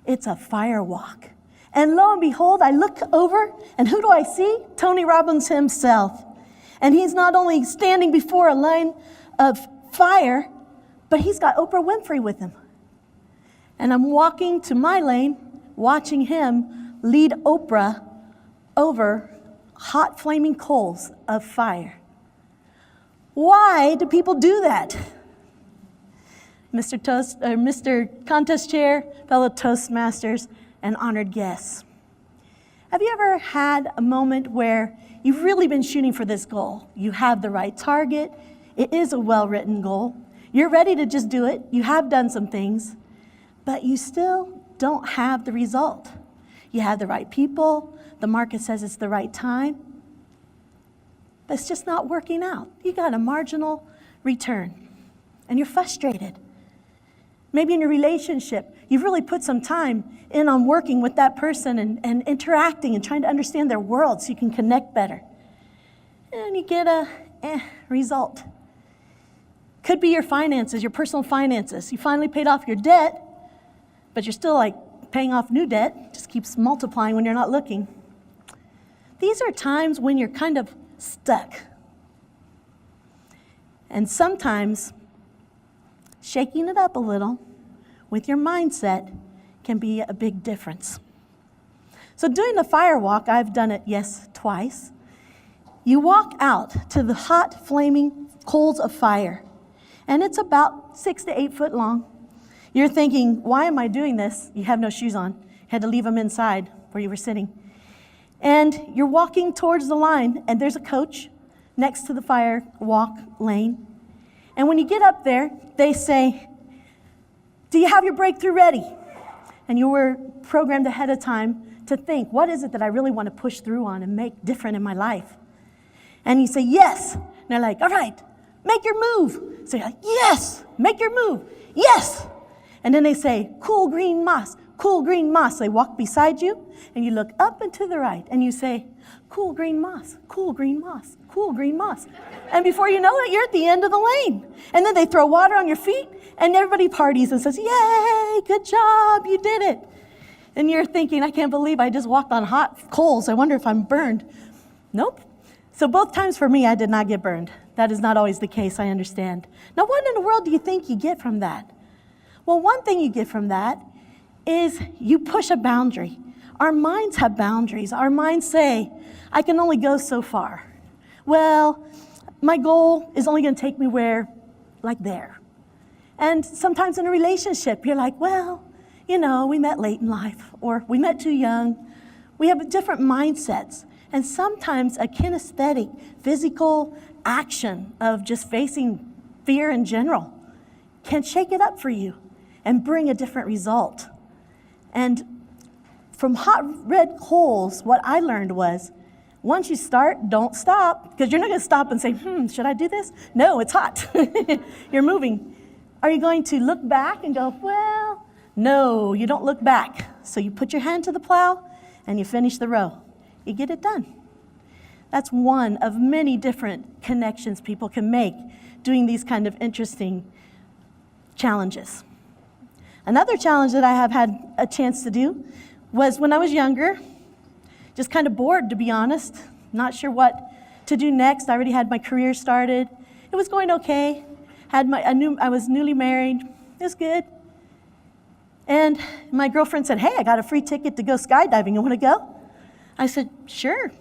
It's a fire walk. And lo and behold, I look over, and who do I see? Tony Robbins himself. And he's not only standing before a line of fire, but he's got Oprah Winfrey with him. And I'm walking to my lane, watching him lead Oprah over hot flaming coals of fire. Why do people do that? Mr. Contest Chair, fellow Toastmasters, and honored guests. Have you ever had a moment where you've really been shooting for this goal? You have the right target. It is a well-written goal. You're ready to just do it. You have done some things, but you still don't have the result. You have the right people. The market says it's the right time, but it's just not working out. You got a marginal return, and you're frustrated. Maybe in your relationship, you've really put some time in on working with that person and interacting and trying to understand their world so you can connect better. And you get a result. Could be your finances, your personal finances. You finally paid off your debt, but you're still like paying off new debt. It just keeps multiplying when you're not looking. These are times when you're kind of stuck. And sometimes shaking it up a little with your mindset can be a big difference. So doing the fire walk, I've done it, yes, twice. You walk out to the hot, flaming coals of fire, and it's about 6 to 8 foot long. You're thinking, why am I doing this? You have no shoes on. You had to leave them inside where you were sitting. And you're walking towards the line, and there's a coach next to the fire walk lane. And when you get up there, they say, do you have your breakthrough ready? And you were programmed ahead of time to think, what is it that I really want to push through on and make different in my life? And you say, yes. And they're like, all right, make your move. So you're like, yes, make your move, yes. And then they say, cool green moss, cool green moss. They walk beside you, and you look up and to the right, and you say, cool green moss, cool green moss, cool green moss. And before you know it, you're at the end of the lane. And then they throw water on your feet, and everybody parties and says, yay, good job, you did it. And you're thinking, I can't believe I just walked on hot coals. I wonder if I'm burned. Nope. So both times for me, I did not get burned. That is not always the case, I understand. Now, what in the world do you think you get from that? Well, one thing you get from that is you push a boundary. Our minds have boundaries. Our minds say, I can only go so far. Well, my goal is only going to take me where, like there. And sometimes in a relationship, you're like, well, you know, we met late in life, or we met too young. We have different mindsets. And sometimes a kinesthetic, physical action of just facing fear in general can shake it up for you and bring a different result. And from hot red coals, what I learned was, once you start, don't stop, because you're not going to stop and say, should I do this? No, it's hot. You're moving. Are you going to look back and go, well, no, you don't look back. So you put your hand to the plow and you finish the row. You get it done. That's one of many different connections people can make doing these kind of interesting challenges. Another challenge that I have had a chance to do was when I was younger, just kind of bored, to be honest, not sure what to do next. I already had my career started. It was going okay. I was newly married. It was good. And my girlfriend said, hey, I got a free ticket to go skydiving. You want to go? I said, sure.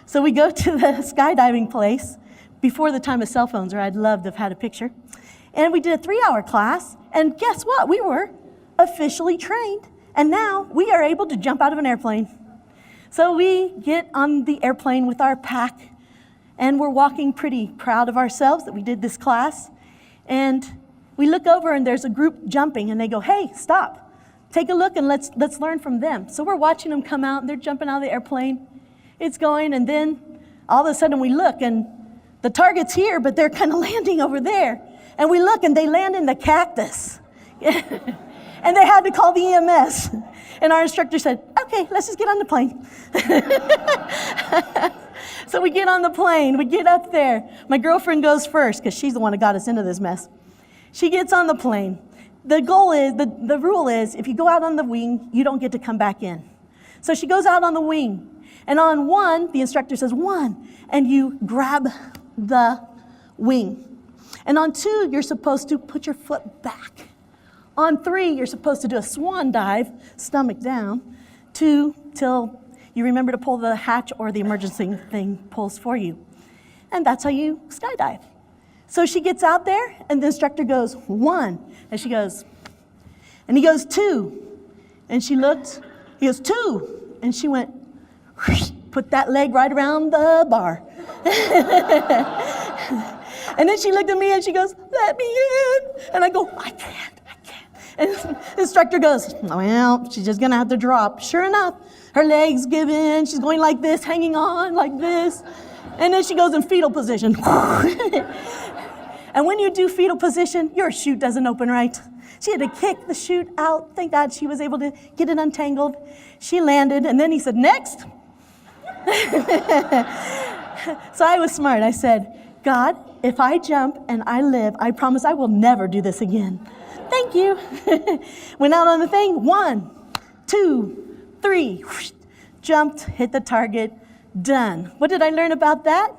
So we go to the skydiving place before the time of cell phones, or I'd love to have had a picture. And we did a 3-hour class, and guess what? We were officially trained, and now we are able to jump out of an airplane. So we get on the airplane with our pack, and we're walking pretty proud of ourselves that we did this class. And we look over, and there's a group jumping, and they go, hey, stop. Take a look, and let's learn from them. So we're watching them come out, and they're jumping out of the airplane. It's going, and then all of a sudden we look, and the target's here, but they're kind of landing over there. And we look, and they land in the cactus. And they had to call the EMS. And our instructor said, okay, let's just get on the plane. So we get on the plane, we get up there. My girlfriend goes first, because she's the one that got us into this mess. She gets on the plane. The goal is, the rule is, if you go out on the wing, you don't get to come back in. So she goes out on the wing. And on 1, the instructor says 1, and you grab the wing. And on 2, you're supposed to put your foot back. On 3, you're supposed to do a swan dive, stomach down, 2, till you remember to pull the hatch or the emergency thing pulls for you. And that's how you skydive. So she gets out there, and the instructor goes 1, and she goes, and he goes 2, and she looked, he goes 2, and she went, put that leg right around the bar. And then she looked at me and she goes, let me in. And I go, I can't. And the instructor goes, well, she's just gonna have to drop. Sure enough, her legs give in. She's going like this, hanging on like this. And then she goes in fetal position. And when you do fetal position, your chute doesn't open right. She had to kick the chute out. Thank God she was able to get it untangled. She landed, and then he said, next. So I was smart. I said, God, if I jump and I live, I promise I will never do this again. Thank you. Went out on the thing. 1, 2, 3. Jumped, hit the target, done. What did I learn about that?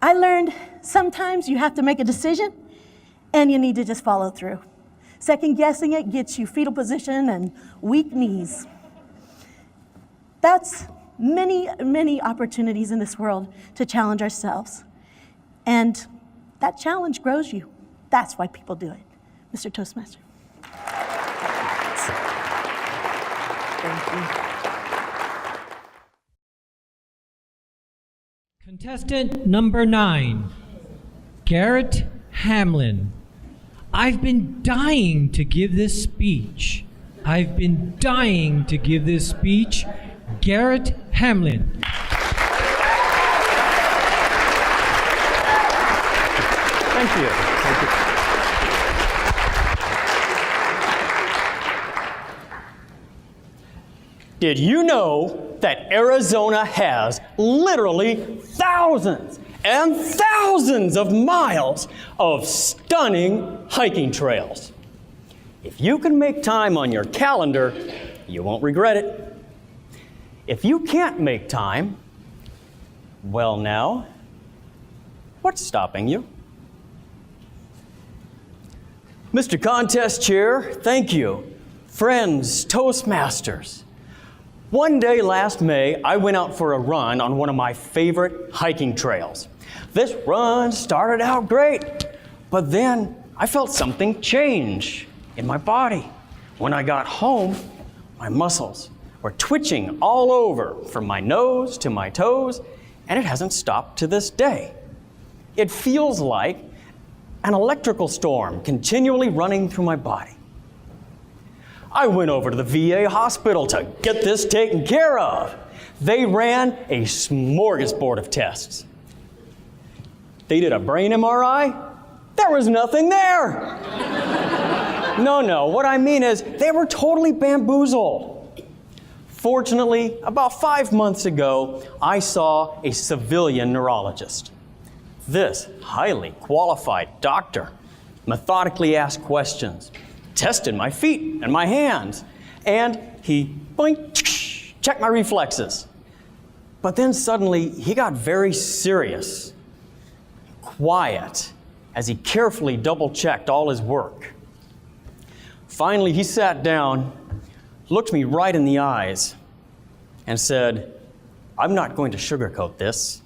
I learned sometimes you have to make a decision and you need to just follow through. Second guessing it gets you fetal position and weak knees. That's many, many opportunities in this world to challenge ourselves. And that challenge grows you. That's why people do it. Mr. Toastmaster. Thank you. Contestant number 9, Garrett Hamlin. I've been dying to give this speech. Garrett Hamlin. Thank you. Thank you. Did you know that Arizona has literally thousands and thousands of miles of stunning hiking trails? If you can make time on your calendar, you won't regret it. If you can't make time, well now, what's stopping you? Mr. Contest Chair, thank you. Friends, Toastmasters. One day last May, I went out for a run on one of my favorite hiking trails. This run started out great, but then I felt something change in my body. When I got home, my muscles were twitching all over from my nose to my toes, and it hasn't stopped to this day. It feels like an electrical storm continually running through my body. I went over to the VA hospital to get this taken care of. They ran a smorgasbord of tests. They did a brain MRI. There was nothing there. No, what I mean is they were totally bamboozled. Fortunately, about 5 months ago, I saw a civilian neurologist. This highly qualified doctor methodically asked questions, tested my feet and my hands, and he boink, checked my reflexes. But then suddenly he got very serious, quiet, as he carefully double-checked all his work. Finally, he sat down, looked me right in the eyes, and said, "I'm not going to sugarcoat this.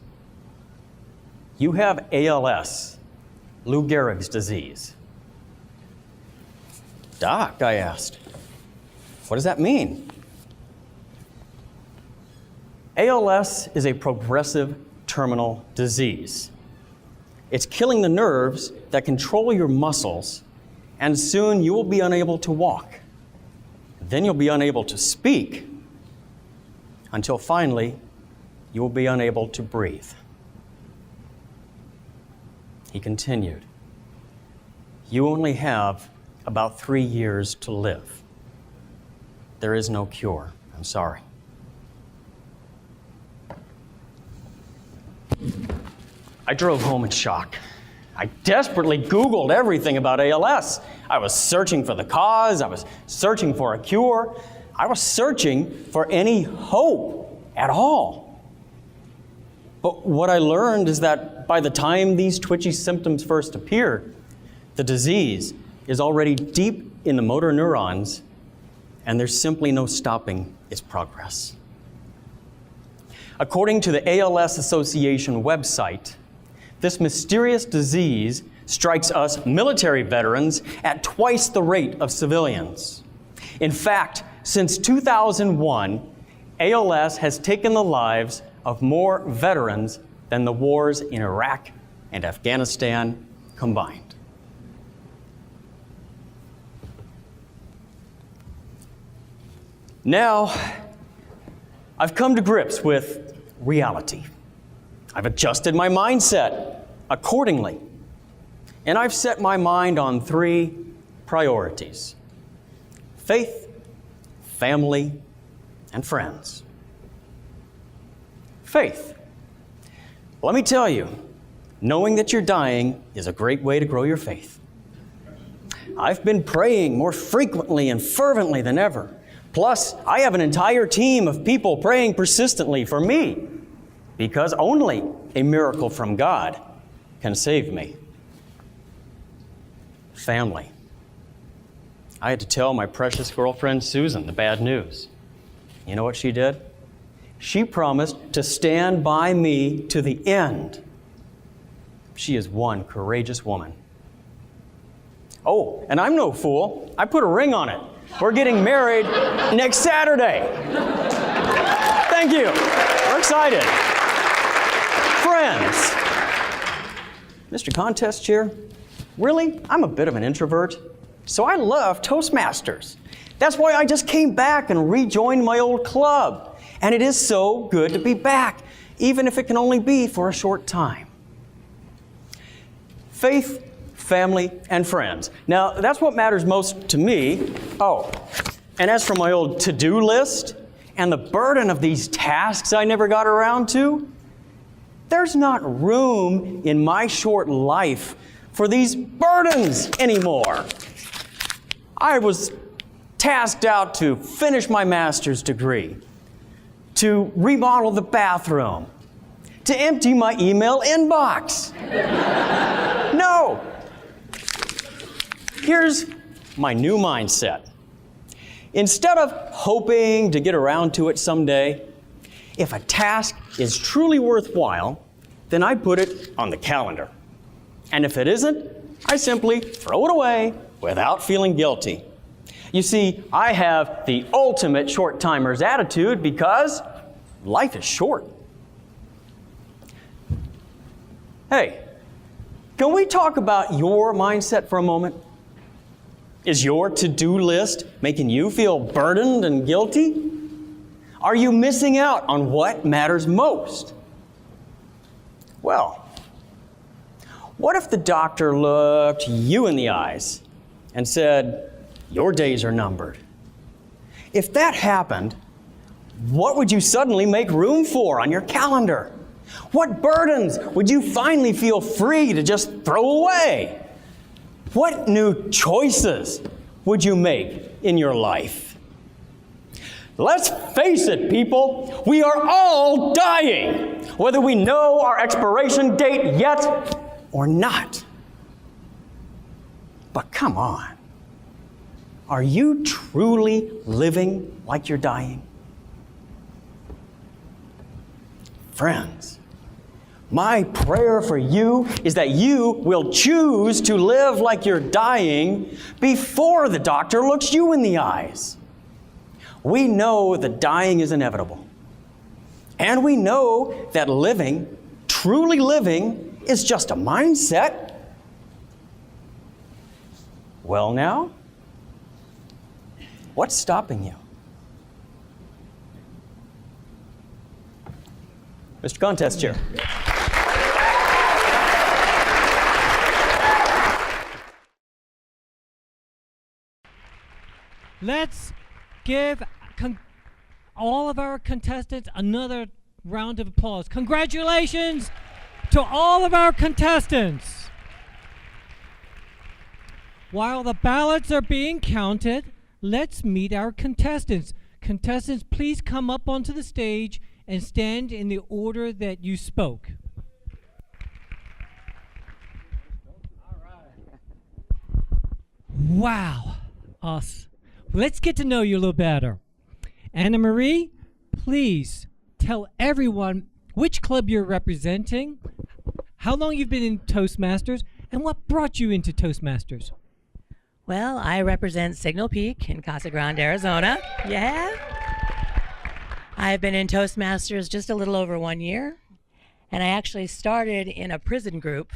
You have ALS, Lou Gehrig's disease." "Doc," I asked, "what does that mean?" ALS is a progressive terminal disease. It's killing the nerves that control your muscles, and soon you will be unable to walk. Then you'll be unable to speak, until finally you will be unable to breathe. He continued, "You only have about 3 years to live. There is no cure. I'm sorry." I drove home in shock. I desperately Googled everything about ALS. I was searching for the cause. I was searching for a cure. I was searching for any hope at all. But what I learned is that by the time these twitchy symptoms first appeared, the disease is already deep in the motor neurons, and there's simply no stopping its progress. According to the ALS Association website, this mysterious disease strikes us military veterans at twice the rate of civilians. In fact, since 2001, ALS has taken the lives of more veterans than the wars in Iraq and Afghanistan combined. Now, I've come to grips with reality. I've adjusted my mindset accordingly. And I've set my mind on 3 priorities: faith, family, and friends. Faith. Let me tell you, knowing that you're dying is a great way to grow your faith. I've been praying more frequently and fervently than ever. Plus, I have an entire team of people praying persistently for me, because only a miracle from God can save me. Family. I had to tell my precious girlfriend Susan the bad news. You know what she did? She promised to stand by me to the end. She is one courageous woman. Oh, and I'm no fool. I put a ring on it. We're getting married next Saturday. Thank you. We're excited. Friends. Mr. Contest Chair, really, I'm a bit of an introvert, so I love Toastmasters. That's why I just came back and rejoined my old club. And it is so good to be back, even if it can only be for a short time. Faith family, and friends. Now, that's what matters most to me. Oh, and as for my old to-do list and the burden of these tasks I never got around to, there's not room in my short life for these burdens anymore. I was tasked out to finish my master's degree, to remodel the bathroom, to empty my email inbox. No. Here's my new mindset. Instead of hoping to get around to it someday, if a task is truly worthwhile, then I put it on the calendar. And if it isn't, I simply throw it away without feeling guilty. You see, I have the ultimate short-timer's attitude because life is short. Hey, can we talk about your mindset for a moment? Is your to-do list making you feel burdened and guilty? Are you missing out on what matters most? Well, what if the doctor looked you in the eyes and said, your days are numbered? If that happened, what would you suddenly make room for on your calendar? What burdens would you finally feel free to just throw away? What new choices would you make in your life? Let's face it, people, we are all dying, whether we know our expiration date yet or not. But come on, are you truly living like you're dying? Friends, my prayer for you is that you will choose to live like you're dying before the doctor looks you in the eyes. We know that dying is inevitable. And we know that living, truly living, is just a mindset. Well now, what's stopping you? Mr. Contest Chair. Let's give all of our contestants another round of applause. Congratulations to all of our contestants. While the ballots are being counted, let's meet our contestants. Contestants, please come up onto the stage and stand in the order that you spoke. Wow. Us. Let's get to know you a little better. Annamarie, please tell everyone which club you're representing, how long you've been in Toastmasters, and what brought you into Toastmasters. Well, I represent Signal Peak in Casa Grande, Arizona. Yeah. I've been in Toastmasters just a little over 1 year, and I actually started in a prison group.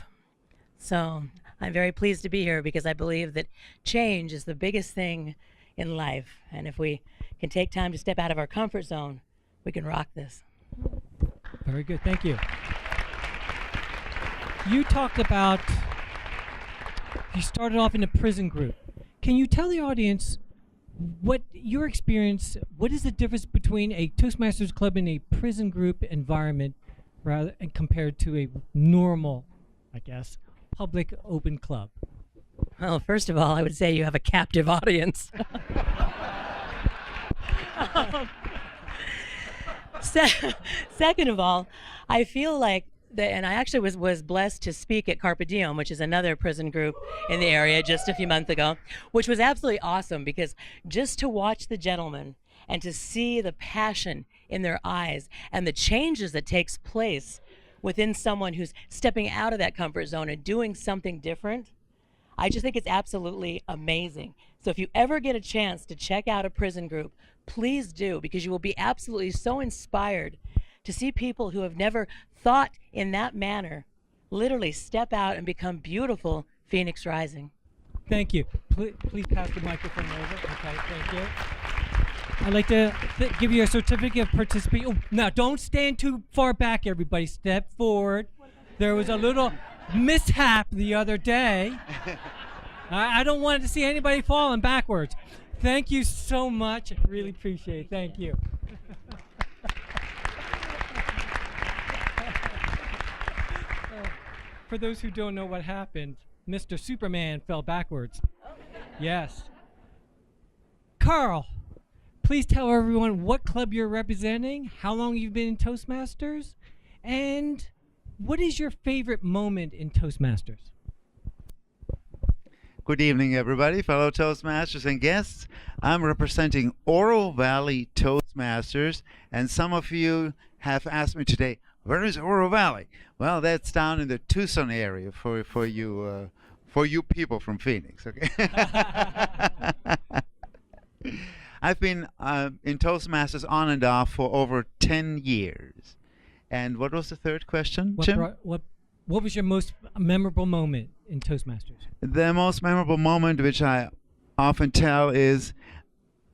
So I'm very pleased to be here because I believe that change is the biggest thing in life. And if we can take time to step out of our comfort zone, we can rock this. Very good, thank you. You talked about, you started off in a prison group. Can you tell the audience what your experience, what is the difference between a Toastmasters club in a prison group environment rather and compared to a normal, I guess, public open club? Well, first of all, I would say you have a captive audience. Second of all, I feel like and I actually was blessed to speak at Carpe Diem, which is another prison group in the area just a few months ago, which was absolutely awesome because just to watch the gentlemen and to see the passion in their eyes and the changes that takes place within someone who's stepping out of that comfort zone and doing something different, I just think it's absolutely amazing. So if you ever get a chance to check out a prison group, please do, because you will be absolutely so inspired to see people who have never thought in that manner literally step out and become beautiful Phoenix Rising. Thank you. Please pass the microphone over. Okay, thank you. I'd like to give you a certificate of participation. Oh, now, don't stand too far back, everybody. Step forward. There was a little mishap the other day. I don't want to see anybody falling backwards. Thank you so much. I really appreciate it. Thank you. For those who don't know what happened, Mr. Superman fell backwards. Yes. Karl, please tell everyone what club you're representing, how long you've been in Toastmasters, and what is your favorite moment in Toastmasters? Good evening, everybody, fellow Toastmasters and guests. I'm representing Oro Valley Toastmasters, and some of you have asked me today, where is Oro Valley? Well, that's down in the Tucson area for you people from Phoenix. Okay. I've been in Toastmasters on and off for over 10 years. And what was the third question, Jim? What was your most memorable moment in Toastmasters? The most memorable moment, which I often tell, is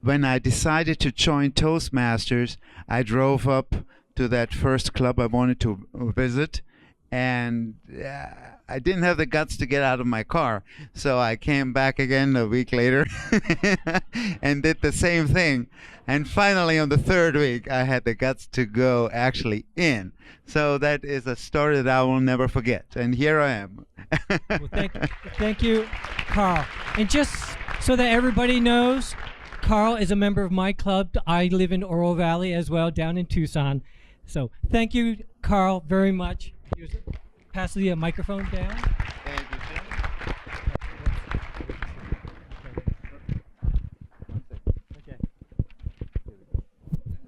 when I decided to join Toastmasters. I drove up to that first club I wanted to visit, and I didn't have the guts to get out of my car, so I came back again a week later and did the same thing. And finally, on the third week, I had the guts to go actually in. So that is a story that I will never forget. And here I am. Well, thank you, Karl. And just so that everybody knows, Karl is a member of my club. I live in Oro Valley as well, down in Tucson. So thank you, Karl, very much. Pass the microphone down. Thank you, Jim. Okay.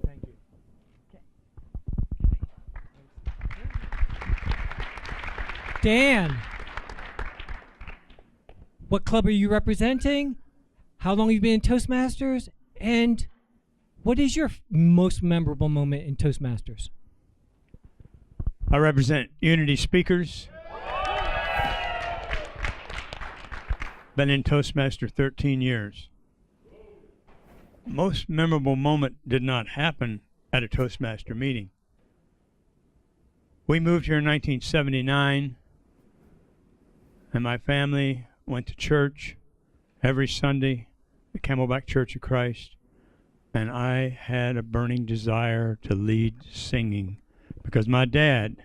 Thank you. Okay. Dan, what club are you representing? How long have you been in Toastmasters? And what is your most memorable moment in Toastmasters? I represent Unity Speakers. Been in Toastmaster 13 years. Most memorable moment did not happen at a Toastmaster meeting. We moved here in 1979, and my family went to church every Sunday, the Camelback Church of Christ, and I had a burning desire to lead singing, because my dad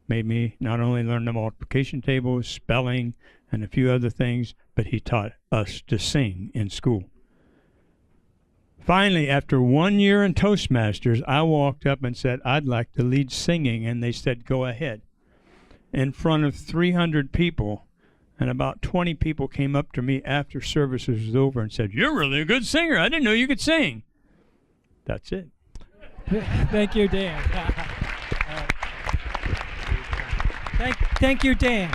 made me not only learn the multiplication tables, spelling, and a few other things, but he taught us to sing in school. Finally, after 1 year in Toastmasters, I walked up and said, I'd like to lead singing, and they said, go ahead. In front of 300 people, and about 20 people came up to me after services was over and said, you're really a good singer. I didn't know you could sing. That's it. Thank you, Dan. Thank you, Dan.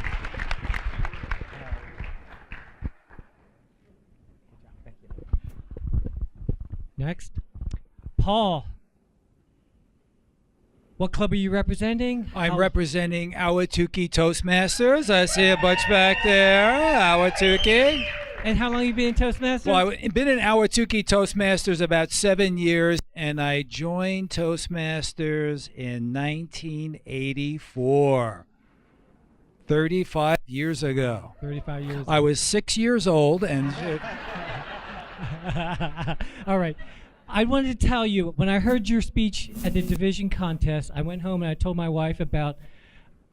Next, Paul. What club are you representing? I'm representing Ahwatukee Toastmasters. I see a bunch back there. Ahwatukee. And how long have you been in Toastmasters? Well, I've been in Ahwatukee Toastmasters about 7 years, and I joined Toastmasters in 1984. 35 years ago. 35 years ago. I was 6 years old, and... All right. I wanted to tell you, when I heard your speech at the division contest, I went home and I told my wife about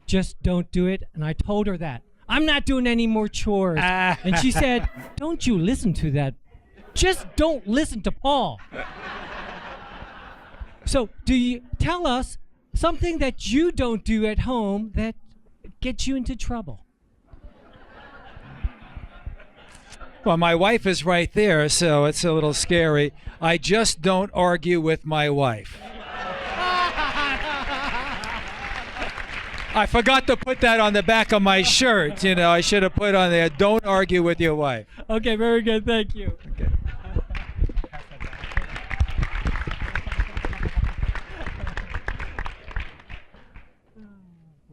just don't do it, and I told her that. I'm not doing any more chores. And she said, don't you listen to that. Just don't listen to Paul. So do you tell us something that you don't do at home that gets you into trouble? Well, my wife is right there, so it's a little scary. I just don't argue with my wife. I forgot to put that on the back of my shirt. You know, I should have put on there, don't argue with your wife. Okay, very good. Thank you. Okay.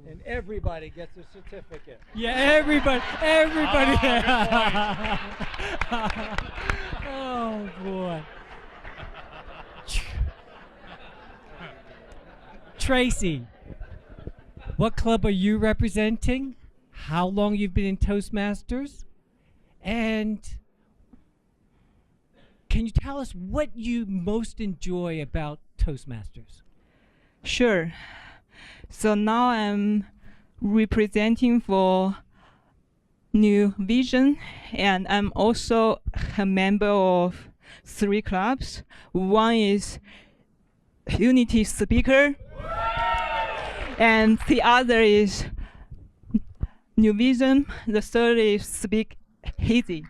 And everybody gets a certificate. Yeah, everybody. Oh, boy. Tracy, what club are you representing? how long you've been in Toastmasters, and can you tell us what you most enjoy about Toastmasters? Sure. So now I'm representing for New Vision, and I'm also a member of 3 clubs. One is Unity Speaker, and the other is New Vision. The third is Speak Easy.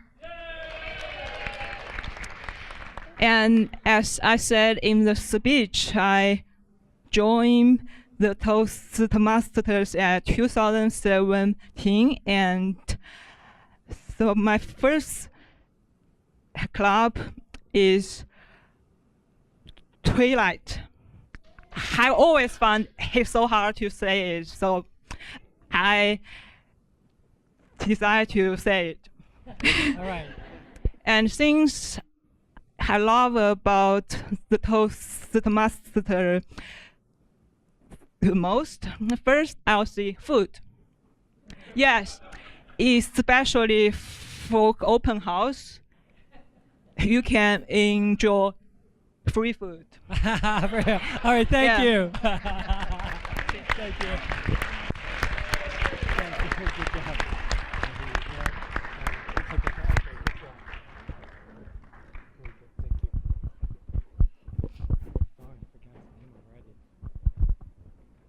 And as I said in the speech, I joined the Toastmasters at 2017, and so my first club is Twilight. I always found it so hard to say it, so I decided to say it. All right. And things I love about the Toastmaster the most, first I'll say food. Yes, especially for open house, you can enjoy free food. All right, thank you. Thank you. Good job.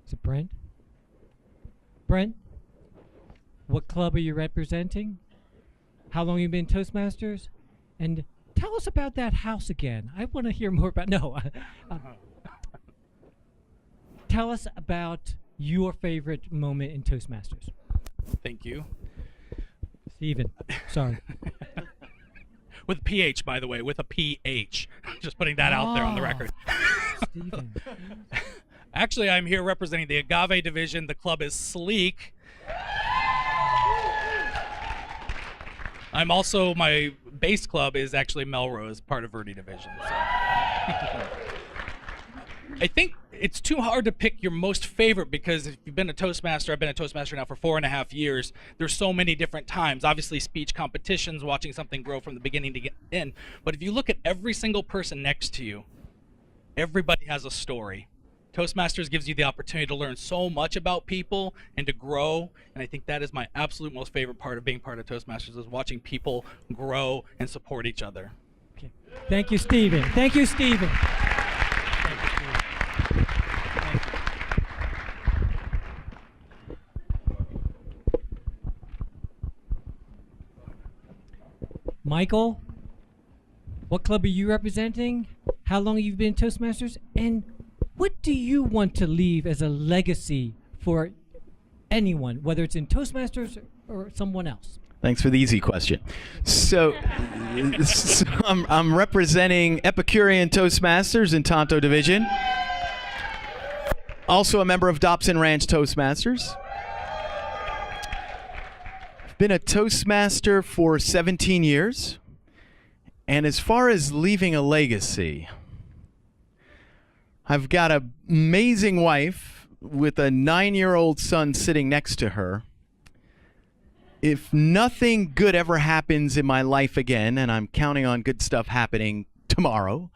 Is it Brent? Brent, what club are you representing? How long have you been Toastmasters? And tell us about that house again. I want to hear more about. No. Tell us about your favorite moment in Toastmasters. Thank you. Stephen, sorry. With a PH, by the way, with a PH. Just putting that out there on the record. Stephen. Actually, I'm here representing the Agave division. The club is Sleek. I'm also, my base club is actually Melrose, part of Verde division. So. I think it's too hard to pick your most favorite because if you've been a Toastmaster, I've been a Toastmaster now for 4.5 years. There's so many different times. Obviously, speech competitions, watching something grow from the beginning to get in. But if you look at every single person next to you, everybody has a story. Toastmasters gives you the opportunity to learn so much about people and to grow, and I think that is my absolute most favorite part of being part of Toastmasters is watching people grow and support each other. Okay. Thank you, Stephen. Thank you, Stephen. Thank you, Stephen. Michael, what club are you representing? How long have you been Toastmasters? And what do you want to leave as a legacy for anyone, whether it's in Toastmasters or someone else? Thanks for the easy question. So, I'm representing Epicurean Toastmasters in Tonto Division. Also a member of Dobson Ranch Toastmasters. Been a Toastmaster for 17 years. And as far as leaving a legacy, I've got an amazing wife with a 9-year-old son sitting next to her. If nothing good ever happens in my life again, and I'm counting on good stuff happening tomorrow,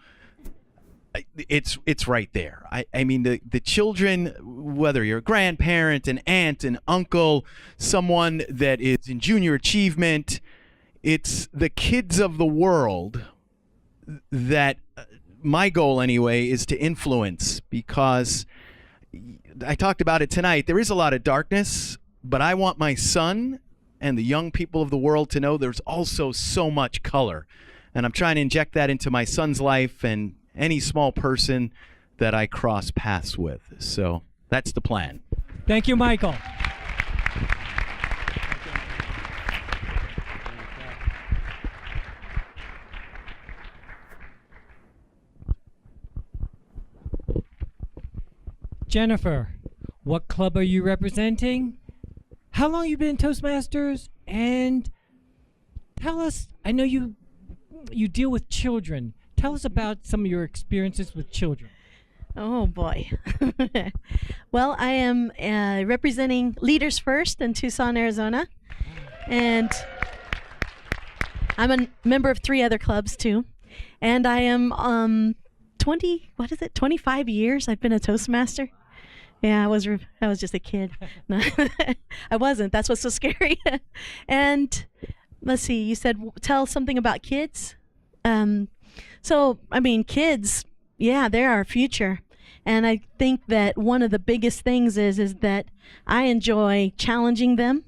it's right there. I mean, the children, whether you're a grandparent, an aunt, an uncle, someone that is in junior achievement, it's the kids of the world that my goal anyway is to influence, because I talked about it tonight. There is a lot of darkness, but I want my son and the young people of the world to know there's also so much color. And I'm trying to inject that into my son's life and any small person that I cross paths with. So that's the plan. Thank you, Michael. Jennifer, what club are you representing? How long have you been in Toastmasters? And tell us, I know you deal with children. Tell us about some of your experiences with children. Oh boy. Well, I am representing Leaders First in Tucson, Arizona. And I'm a member of 3 other clubs too. And I am 25 years I've been a Toastmaster. Yeah, I was just a kid. No, I wasn't. That's what's so scary. And let's see, you said tell something about kids. So, I mean, kids, yeah, they're our future. And I think that one of the biggest things is that I enjoy challenging them.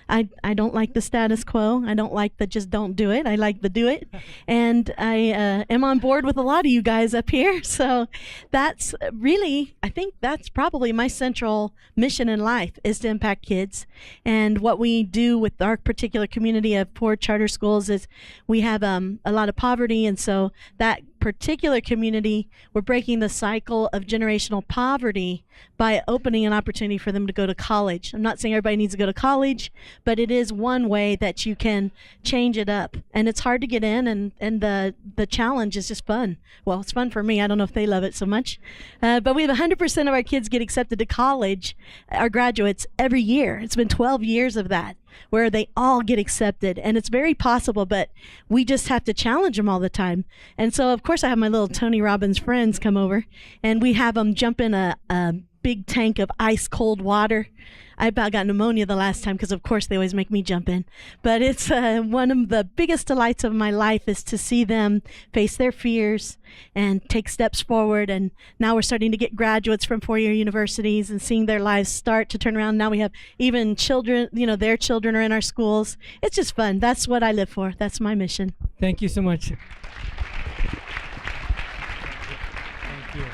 I don't like the status quo. I don't like the just don't do it. I like the do it. And I am on board with a lot of you guys up here. So that's really, I think that's probably my central mission in life is to impact kids. And what we do with our particular community of poor charter schools is we have a lot of poverty. And so that particular community, we're breaking the cycle of generational poverty by opening an opportunity for them to go to college. I'm not saying everybody needs to go to college, but it is one way that you can change it up. And it's hard to get in, and the challenge is just fun. Well, it's fun for me. I don't know if they love it so much. But we have 100% of our kids get accepted to college, our graduates, every year. It's been 12 years of that, where they all get accepted. And it's very possible, but we just have to challenge them all the time. And so, of course, I have my little Tony Robbins friends come over, and we have them jump in a big tank of ice cold water. I about got pneumonia the last time because, of course, they always make me jump in. But it's one of the biggest delights of my life is to see them face their fears and take steps forward. And now we're starting to get graduates from 4-year universities and seeing their lives start to turn around. Now we have even children, their children are in our schools. It's just fun. That's what I live for. That's my mission. Thank you so much. Thank you.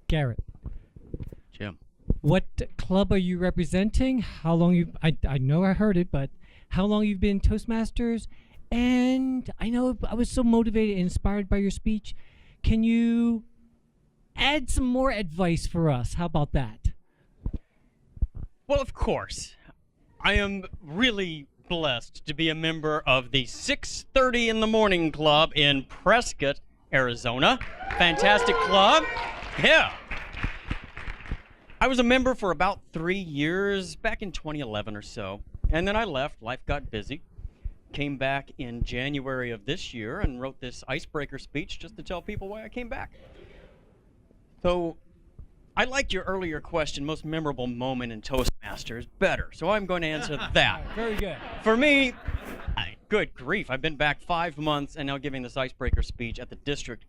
Garrett. Jim. What club are you representing? How long you? I know I heard it, but how long you've been Toastmasters? And I know I was so motivated and inspired by your speech. Can you add some more advice for us? How about that? Well, of course. I am really blessed to be a member of the 6:30 in the morning club in Prescott, Arizona. Fantastic club. Yeah. I was a member for about 3 years, back in 2011 or so. And then I left. Life got busy. Came back in January of this year and wrote this icebreaker speech just to tell people why I came back. So I liked your earlier question, most memorable moment in Toastmasters, better. So I'm going to answer that. Very good. For me, good grief, I've been back 5 months and now giving this icebreaker speech at the district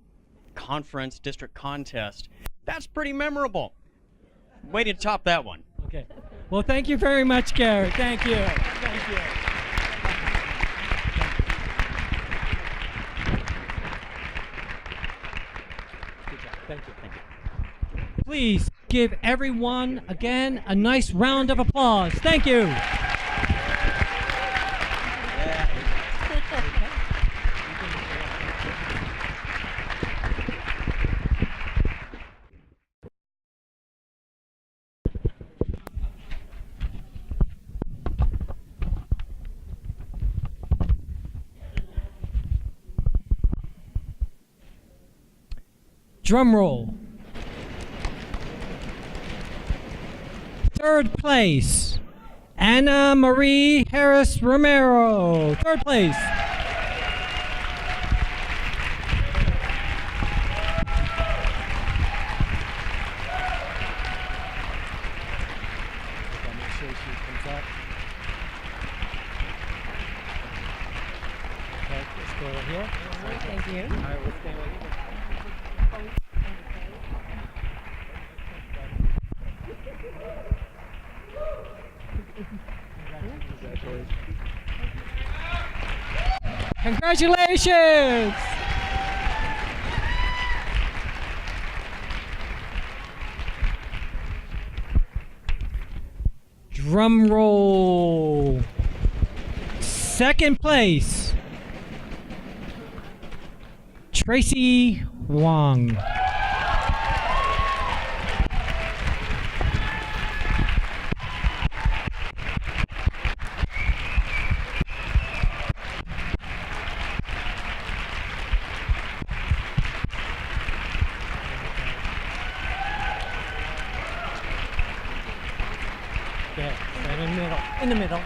conference, district contest. That's pretty memorable. Way to top that one. Okay. Well, thank you very much, Garrett. Thank you. Thank you. Good job. Thank you. Thank you. Please give everyone, again, a nice round of applause. Thank you. Drum roll. Third place, Annamarie Harris-Romero. Third place. Thank you. Congratulations! Drum roll. Second place, Tracy Wang. Good. Right in the middle. In the middle.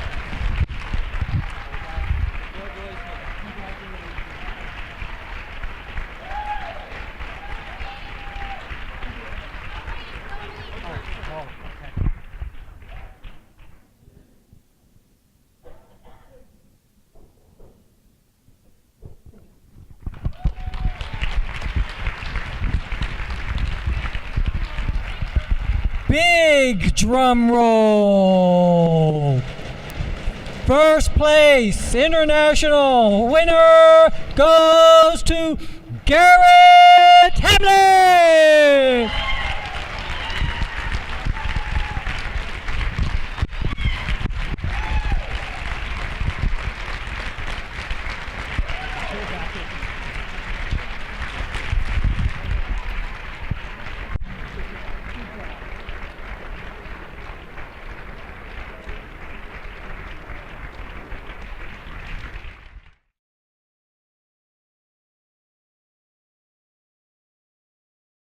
Big drum roll. First place international winner goes to Garrett Hamlin.